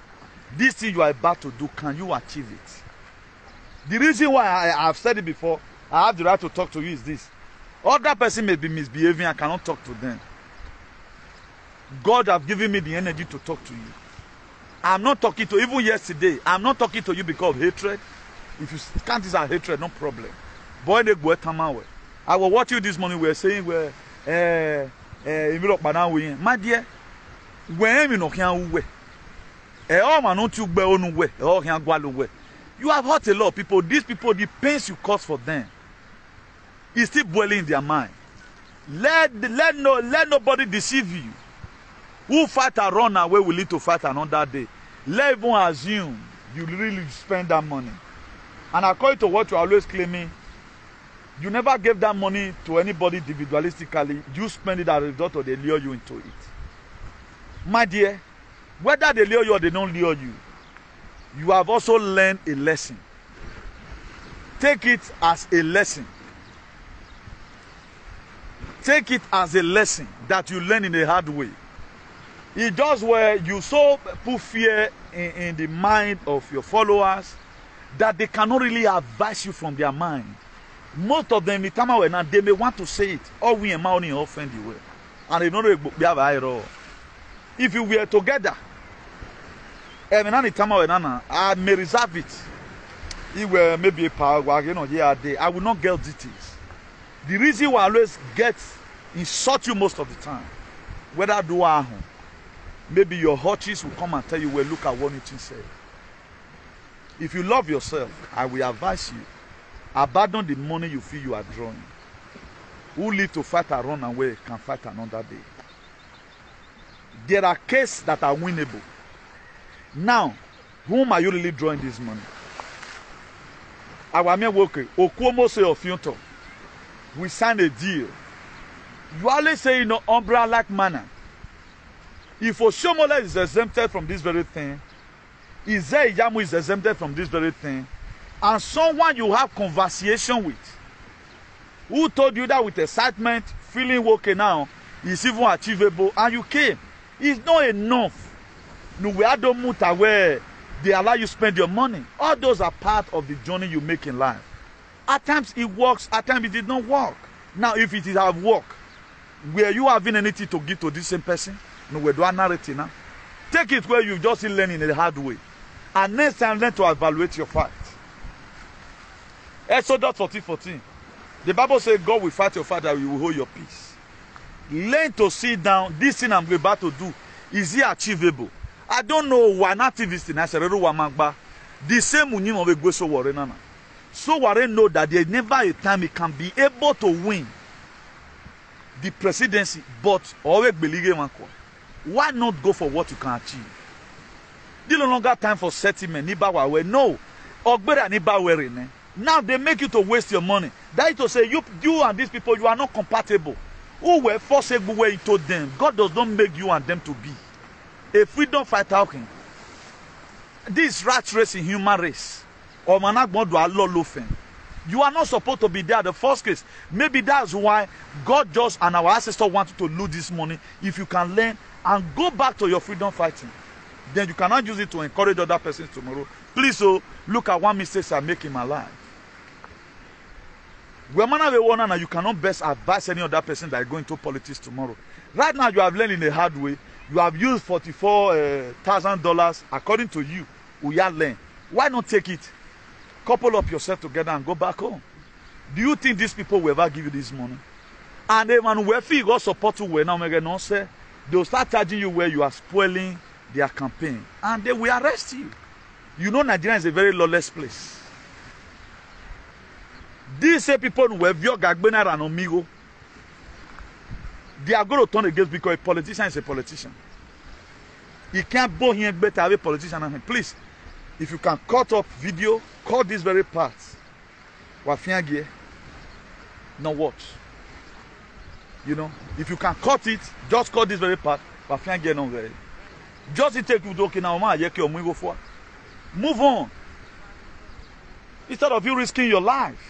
S1: This thing you are about to do, can you achieve it? The reason why I have said it before, I have the right to talk to you is this. Other person may be misbehaving, I cannot talk to them. God has given me the energy to talk to you. I'm not talking to, even yesterday, I'm not talking to you because of hatred. If you can't use our hatred, no problem. Boy, they go I will watch you this morning, we were saying, my dear, when you know, you have hurt a lot of people. These people, the pains you cause for them is still boiling in their mind. Let nobody deceive you. Who fight and run away will lead to fight another day. Let everyone assume you really spend that money. And according to what you're always claiming, you never gave that money to anybody individualistically. You spend it as a result or they lure you into it. My dear, whether they lure you or they don't lure you, you have also learned a lesson. Take it as a lesson. Take it as a lesson that you learn in a hard way. It does where you so put fear in the mind of your followers that they cannot really advise you from their mind. Most of them, they may want to say it. Or we are only offend you. And they don't have at all. If you were together, I may reserve it. It will maybe a power, I will not get details. The reason why I always insult you most of the time, whether do I home. Maybe your hutches will come and tell you, well, look at what you said. If you love yourself, I will advise you, abandon the money you feel you are drawing. Who live to fight and run away can fight another day. There are cases that are winnable. Now, whom are you really drawing this money? We signed a deal. You always say in an umbrella-like manner. If Oshomola is exempted from this very thing, Ize Iyamu is exempted from this very thing, and someone you have conversation with, who told you that with excitement, feeling okay now, is even achievable, and you came, it's not enough. No, we don't move where they allow you spend your money. All those are part of the journey you make in life. At times it works, at times it did not work. Now, if it is have work, were you having anything to give to this same person? No, we do a narrative now. Take it where you just learn in a hard way. And next time, learn to evaluate your fight. Exodus 14:14. The Bible says, God will fight your fight and you will hold your peace. Learn to sit down. This thing I'm about to do, is it achievable? I don't know why an activist in Ashereru. The same union of a go so Warren. So Warren know that there never a time he can be able to win the presidency, but always believe one. Why not go for what you can achieve? There's no longer time for settlement. No. Now they make you to waste your money. That is to say, you and these people, you are not compatible. Who were forcibly where he told them? God does not make you and them to be. A freedom fighter, okay. This rat race in human race. Or you are not supposed to be there the first case. Maybe that's why God just and our ancestors wanted to lose this money. If you can learn and go back to your freedom fighting, then you cannot use it to encourage other persons tomorrow. Please, look at one mistake I make in my life. You cannot best advise any other person that is going to politics tomorrow. Right now, you have learned in a hard way. You have used $44,000 according to you. We have learned. Why not take it? Couple up yourself together and go back home. Do you think these people will ever give you this money? And then when we feel God support you, they'll start charging you where you are spoiling their campaign. And they will arrest you. You know Nigeria is a very lawless place. These same people who have your Gagbena and Omigo, they are going to turn against because a politician is a politician. He can't go here better have a politician. Please, if you can cut up video, cut this very part. Wafiangie, now watch. You know, if you can cut it, just cut this very part. Wafiangie no very. Just take you talking now, man. Move on. Instead of you risking your life.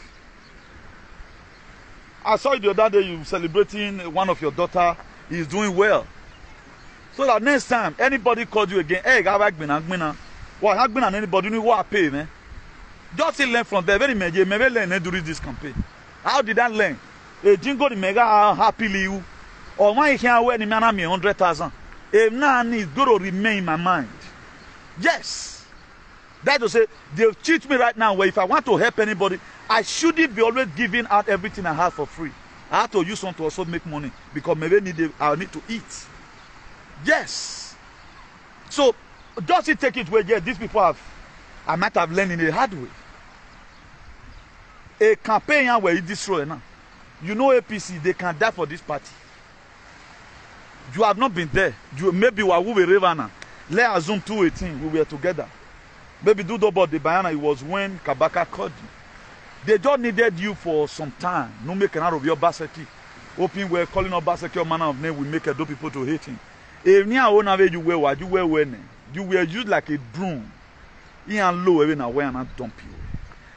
S1: I saw you the other day you celebrating one of your daughter is doing well. So that next time anybody calls you again, hey, what has been on anybody knew what I pay, man? Just learn from there. Very maybe learn during this campaign. How did I learn? A jingle the mega happily you or my can wear the man me 100,000. A man is going to remain in my mind. Yes. That to say they'll teach me right now where if I want to help anybody, I shouldn't be always giving out everything I have for free. I have to use some to also make money because maybe I need to eat. Yes. So just take it where yeah, these people I might have learned in a hard way. A campaign where you destroy now. You know APC, they can die for this party. You have not been there. Maybe we were Rivana. Let's assume 2018 we were together. Maybe do about the Bayana, it was when Kabaka called you. They just needed you for some time. No make an out of your Basaki. Hoping we're calling up Basaki your manner of name will make a do people to hate him. If near own away you were used like a broom. In low even away and not dump you.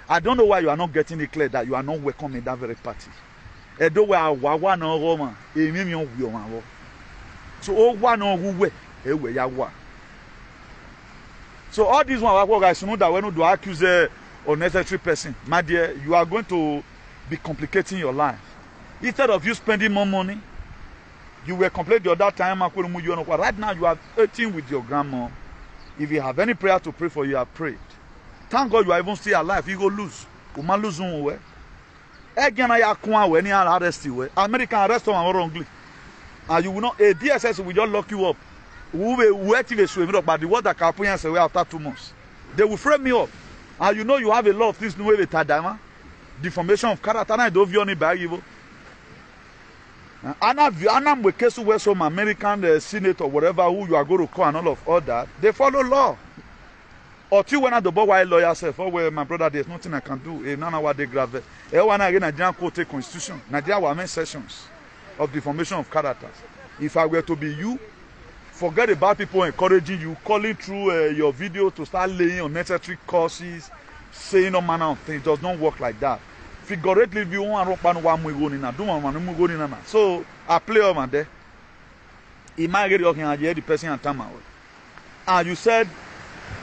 S1: I don't know why you are not getting it clear that you are not welcome in that very party. Edo we are wawa no Roma. So oh one no who we yawa. So all these one guys know that when you do accuse a unnecessary person, my dear, you are going to be complicating your life. Instead of you spending more money, you were complaining the other time. Right now you are eating with your grandma. If you have any prayer to pray for, you have prayed. Thank God you are even still alive. You go lose. You might lose one. Again, I can't when you are arrested. American arrest someone wrongly, and you will not. A DSS will just lock you up. We will activate you, but the word that can happen away after 2 months. They will frame me up, and you know you have a lot of things new with Tadama, deformation of character. And I don't view any bad evil. And I'm with case where some American Senate or whatever who you are going to call and all that, they follow law. Or till when I do why lawyer self, or where my brother there's nothing I can do. If none of what they grave. When I get Nigerian court constitution, Nigeria will make sessions of deformation of characters. If I were to be you, forget about people encouraging you, calling through your video to start laying unnecessary courses, saying all manner of things. It does not work like that. Figuratively, you want to do so I play over there. He might get the person and time out. And you said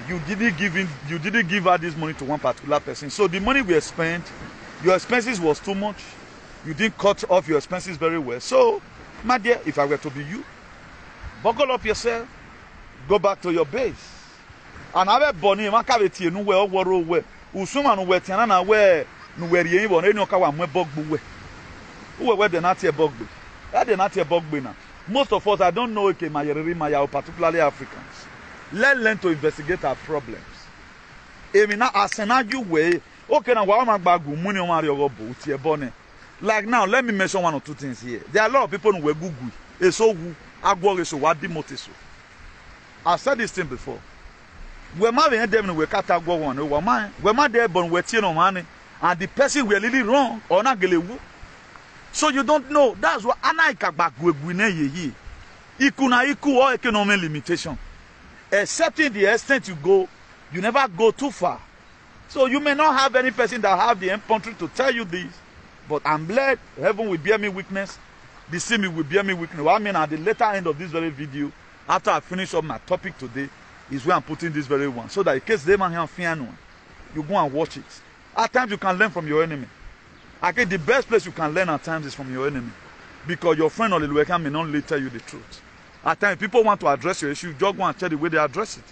S1: you didn't give her this money to one particular person. So the money we spent, your expenses was too much. You didn't cut off your expenses very well. So, my dear, if I were to be you, buckle up yourself, go back to your base. And I have bonny, I can't tell you where or where. Usuma no where Tiana where no where you want any okawa mwe bogbu. Where the not here bogbu. That the not here bogbu now. Most of us, I don't know okay, Maya, particularly Africans. Let's learn to investigate our problems. Even now, as an argue way, okay, now what am I bagu money on Mario Robo? Like now, let me mention one or two things here. There are a lot of people who were Google. It's so I've said this thing before. We're marrying them in we cut out one over mine. We're not there, but we're no money, and the person we're really wrong or not gelewu. So you don't know. That's what Anaika back with ye. Ikuna iku or economic limitation. Except in the extent you go, you never go too far. So you may not have any person that have the infantry to tell you this, but I'm glad heaven will bear me witness. The same will bear me witness. What I mean at the later end of this very video, after I finish up my topic today, is where I'm putting this very one. So that in case they man have fear one, you go and watch it. At times you can learn from your enemy. I think the best place you can learn at times is from your enemy. Because your friend or the worker may not really tell you the truth. At times people want to address your issue, just go and tell the way they address it.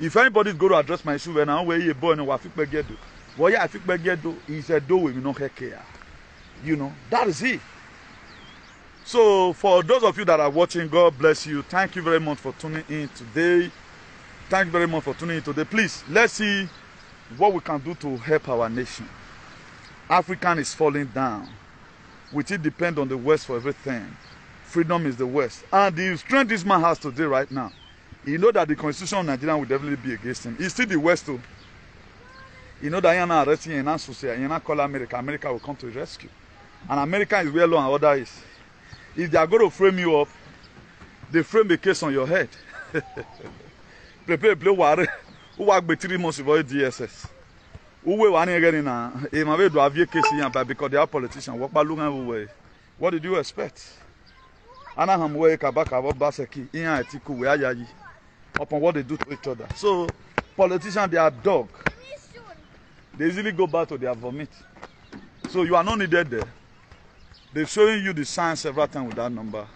S1: If anybody is going to address my issue, then I'm where you born and what I think well, yeah, I think he said, do we not care. You know, that is it. So for those of you that are watching, God bless you. Thank you very much for tuning in today. Thank you very much for tuning in today. Please, let's see what we can do to help our nation. Africa is falling down. We still depend on the West for everything. Freedom is the West. And the strength this man has today right now He know that the constitution of Nigeria will definitely be against him. He's still the West too. He know that you're not arresting him, you're not society, you're not call America. America will come to his rescue. And America is where law and order is. If they are going to frame you up, they frame a case on your head. Prepare play war. Who work be 3 months before DSS. Who will want to get in a may do have a case here because they are politicians. What did you expect? Anaham way kabaka about Baseki, Ian Atiku, where yayi upon what they do to each other. So politicians, they are dog. They easily go back to their vomit. So you are not needed there. They're showing you the signs several times with that number.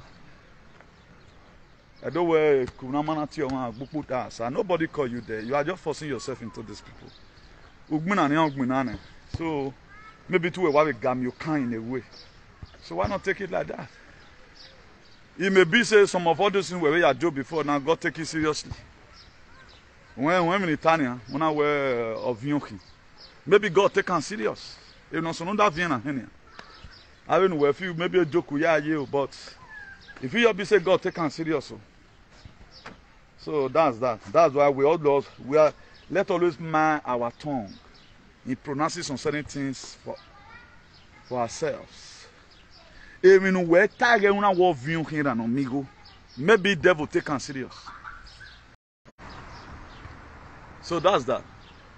S1: I don't wear Kunamanati or nobody call you there. You are just forcing yourself into these people. So maybe to a while gam you can in a way. So why not take it like that? It may be say some of all those things where we are joke before now God take it seriously. When in Italia, when I wear of Yonki, maybe God take it serious. If not, so no that Vienna. I don't know if you maybe a joke yeah you, but if you be say God take it serious. So that's that. That's why we are let always mind our tongue in pronouncing some certain things for ourselves. Even we target una war view here and amigo, maybe devil take us serious. So that's that.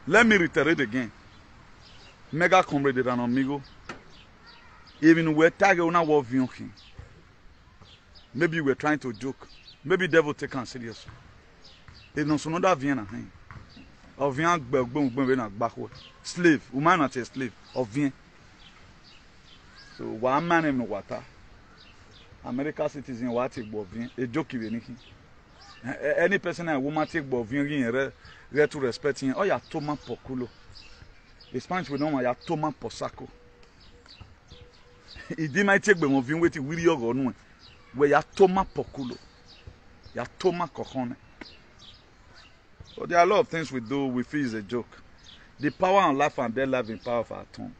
S1: Let me reiterate again. Mega comrade and amigo. Even we target una war view here. Maybe we're trying to joke. Maybe devil take us serious. If no sono da Vienna hein. Of Vienna backward. Slave, woman not a slave. Of Vienna. So one man in the water. American citizen what take bovin. A joke anything. Any person and woman take bovin re to respect him. Oh ya toma poculo. The Spanish we know ya toma posaco. He did my take bovin with Willie or no. Where ya toma poculo. Ya toma cojone. So there are a lot of things we do we feel is a joke. The power and life and death life in power of our tongue.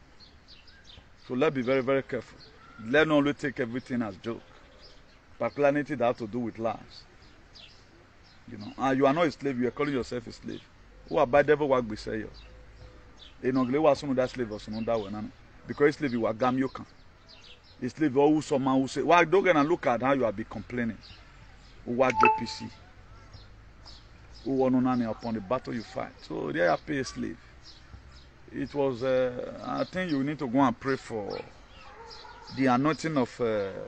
S1: So let's be very, very careful. Let's not only take everything as joke. Particularly that have to do with lives. You know, and you are not a slave, you are calling yourself a slave. Who are by devil work beside you? You know, they were some of that slave or some of that one. Because slave you are gamyokan. A slave or someone who say, well, don't get and look at how you are be complaining. Who work JPC. Who want to upon the battle you fight. So they are pay a slave. It was, I think you need to go and pray for the anointing of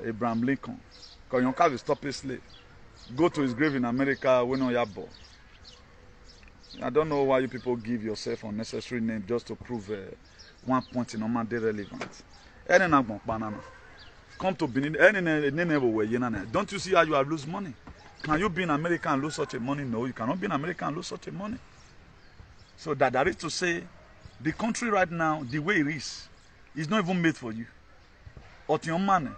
S1: Abraham Lincoln. Because you can't stop a slave. Go to his grave in America, we know your boy. I don't know why you people give yourself unnecessary name just to prove one point in normal day relevant. Come to Benin, don't you see how you are lose money? Can you be in America and lose such a money? No, you cannot be in America and lose such a money. So that is to say, the country right now, the way it is not even made for you. Or to your money.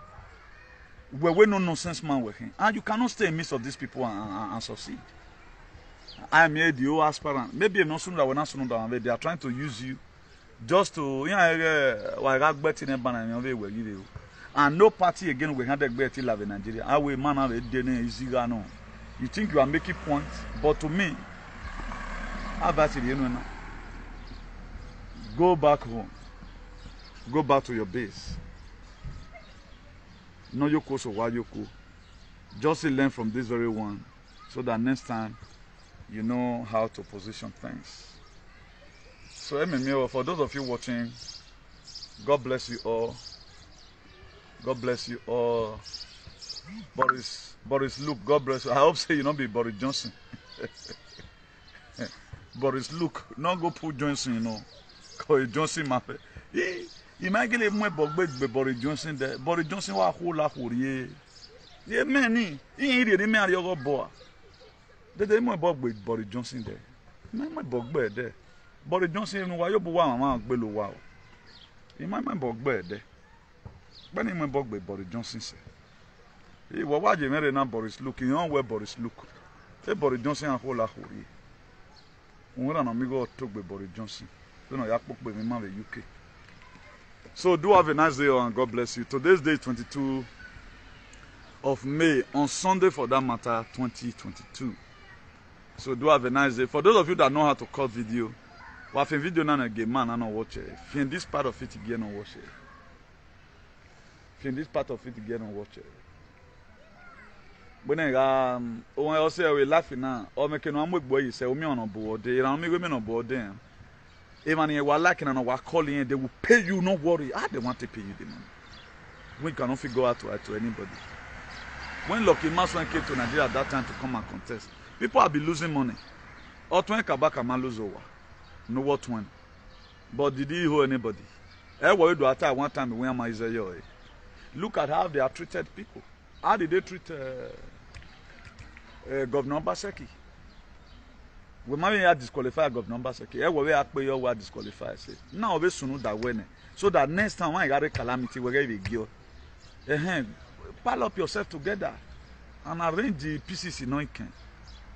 S1: We're no nonsense man working. And you cannot stay in the midst of these people and succeed. I am here, the old aspirant. Maybe not soon that we're not soon that they are trying to use you just to, and no party again will have the love in Nigeria. I will man have a easy no. You think you are making points, but to me, how about it, you know now? Go back home. Go back to your base. No yoko so why yoko. Just learn from this very one so that next time you know how to position things. So for those of you watching, God bless you all. God bless you all. Boris Luke, God bless you. I hope say you not be Boris Johnson. Boris Luke, not go put Johnson, you know. Cause Johnson map. He might get a more Boris Johnson there. Boris Johnson wa whole la ye. Yeah, many. He ain't me and your boy. They more bug with Boris Johnson there. My bug bed there. Boris Johnson, why you want below wow. He might my bug bed there. But he might bug with Boris Johnson. He was watching me now Boris Luke. You know where Boris Luke. Say Boris Johnson and whole la ye. We don't amigo talk with Boris Johnson. You know, you talk with me man with UK. So do have a nice day and God bless you. Today's day 22 of May, on Sunday for that matter, 2022. So do have a nice day. For those of you that know how to cut video, well, if a video now again, man, I don't watch it. If in this part of it again, don't watch it. If in this part of it again, don't watch it. When I also we laughing now, or making one week boy, you say, "Me on board, they are me women on board." Them, even you are lacking and are calling, they will pay you. No worry, they want to pay you the money. We cannot figure out to anybody. When Lucky Maswan came to Nigeria at that time to come and contest, people have been losing money. Or 20 kabaka man lose over. No what one. But did he hold anybody? Everybody do attack one time when am I Israel. Look at how they have treated people. How did they treat Governor Baseki? We might disqualify Governor Baseki. Everybody act pay your disqualify. Now we soon know that when. So that next time when I got a calamity, we're going to give. Pile up yourself together and arrange the pieces in Noiken.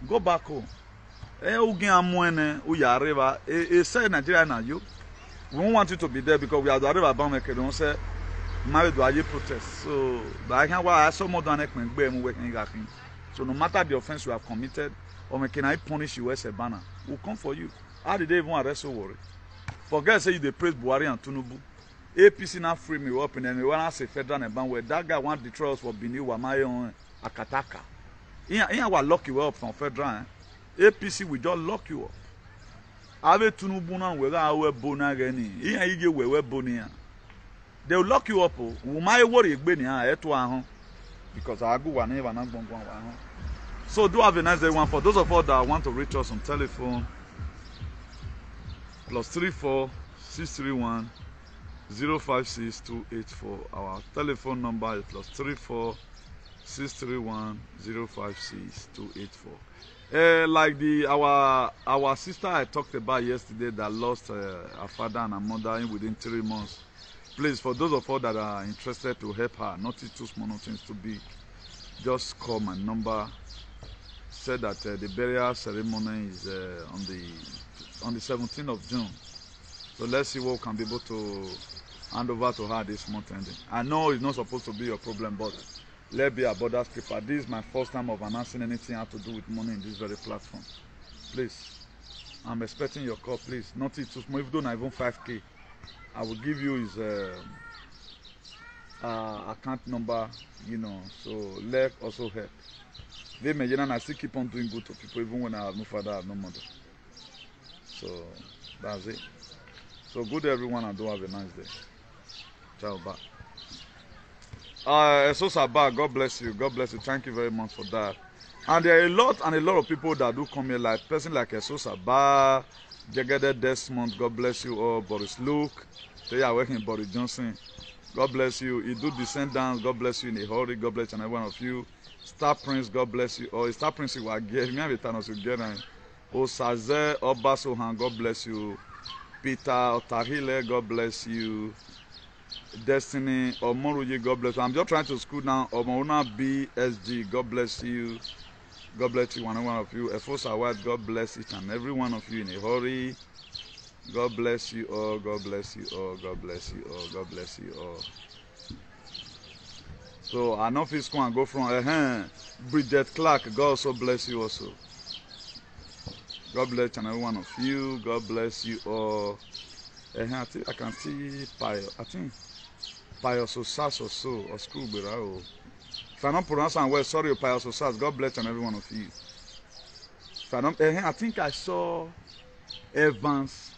S1: Go back home. Say Nigeria now you. We don't want you to be there because we are the Arriba Bank. Don't say married to protest. So but I can't I saw more than working. So no matter the offense you have committed, or can I punish you as a banner, we'll come for you. How did they even arrest so worry? Forget say you they praise Buhari and Tinubu. APC now free me up and then we want to say federal and ban where that guy want the trials for Bini Wamayo on Akataka. Here we lock you up from federal. APC will just lock you up. Ave Tinubu now we got our bona geni. Here you get we bonia. They will lock you up. We might worry because I go one even not one. So do have a nice day one for those of us that want to reach us on telephone. +34 631 056284. Our telephone number is +34 631 056284. Like our sister I talked about yesterday that lost her father and her mother within 3 months. Please, for those of us that are interested to help her, nothing too small, nothing too big, just call my number. Said that the burial ceremony is on the 17th of June. So let's see what we can be able to hand over to her this month ending. I know it's not supposed to be your problem, but let's be a borders keeper. This is my first time of announcing anything have to do with money in this very platform. Please, I'm expecting your call, please. Not too small, if don't even 5K. I will give you his account number, you know, so let also help. They may I still keep on doing good to people even when I have no father, I have no mother. So that's it. So good everyone and do have a nice day. Ciao, bye. Sabah, God bless you. God bless you. Thank you very much for that. And there are a lot of people that do come here, like person like Sabah, Jagede Desmond, God bless you all. Boris Luke, they are working Boris Johnson. God bless you. You do descendants, God bless you in a hurry. God bless every one of you. Star Prince, God bless you. Or Star Prince, you are getting me every time you get Osaze Obasohan, God bless you. Peter Otahile, God bless you. Destiny Omoruji, God bless you. I'm just trying to school now. Omona BSG, God bless you. God bless you, one of you. Efosa White, God bless each and every one of you in a hurry. God bless you all. God bless you all. God bless you all. God bless you all. So I know if it's going to go from Bridget Clark, God also bless you also. God bless each and every one of you. God bless you all. I think I can see Pio. I think Pio Sosas or so, or school, but if I don't pronounce it well, sorry, Pio Sosas. God bless each and every one of you. If I don't, I think I saw Evans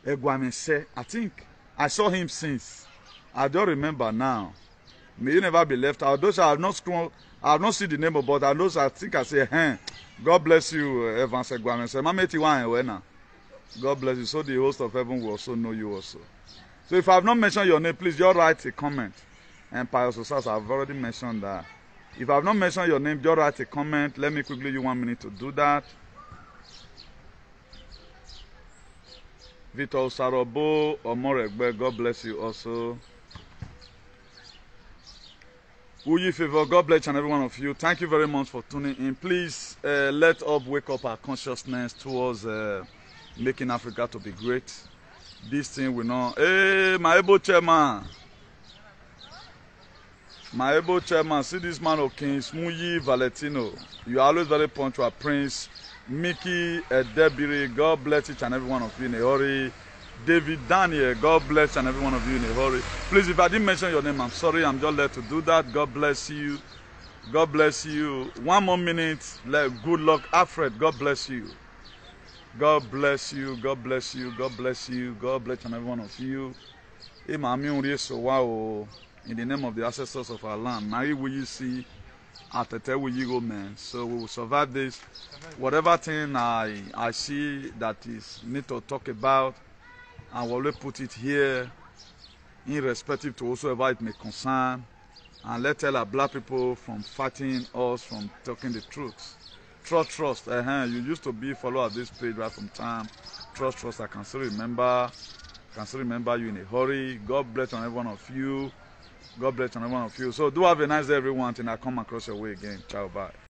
S1: Egwamese. I think I saw him since. I don't remember now. May you never be left out. Those I have not scrolled, I have not seen the name, but I know. I think I say, God bless you, Evans Egwamese. Mameti wa God bless you. So the host of heaven will also know you also. So if I have not mentioned your name, please just write a comment. And Pius Osas, I've already mentioned that. If I have not mentioned your name, just write a comment. Let me quickly give you 1 minute to do that. Victor Sarobo Omoregbe, God bless you also. Uyi Favor, God bless and every one of you. Thank you very much for tuning in. Please let us wake up our consciousness towards making Africa to be great. This thing will not. Hey, my able chairman. My able chairman, see this man of King, Smuyi Valentino. You are always very punctual. Prince, Mickey, Debiri, God bless each and every one of you in a hurry. David Daniel, God bless each and every one of you in a hurry. Please, if I didn't mention your name, I'm sorry. I'm just led to do that. God bless you. God bless you. 1 more minute. Good luck, Alfred. God bless you. God bless you. God bless you. God bless you. God bless each and every one of you. In the name of the ancestors of our land, now will you see at the will you go, man. So we will survive this. Whatever thing I see that is need to talk about, I will put it here, irrespective to whosoever it may concern, and let's tell our black people from fighting us, from talking the truth. Trust. You used to be follower of this page right from time. Trust. I can still remember. You in a hurry. God bless on every one of you. God bless on every one of you. So do have a nice day, everyone, till I come across your way again. Ciao, bye.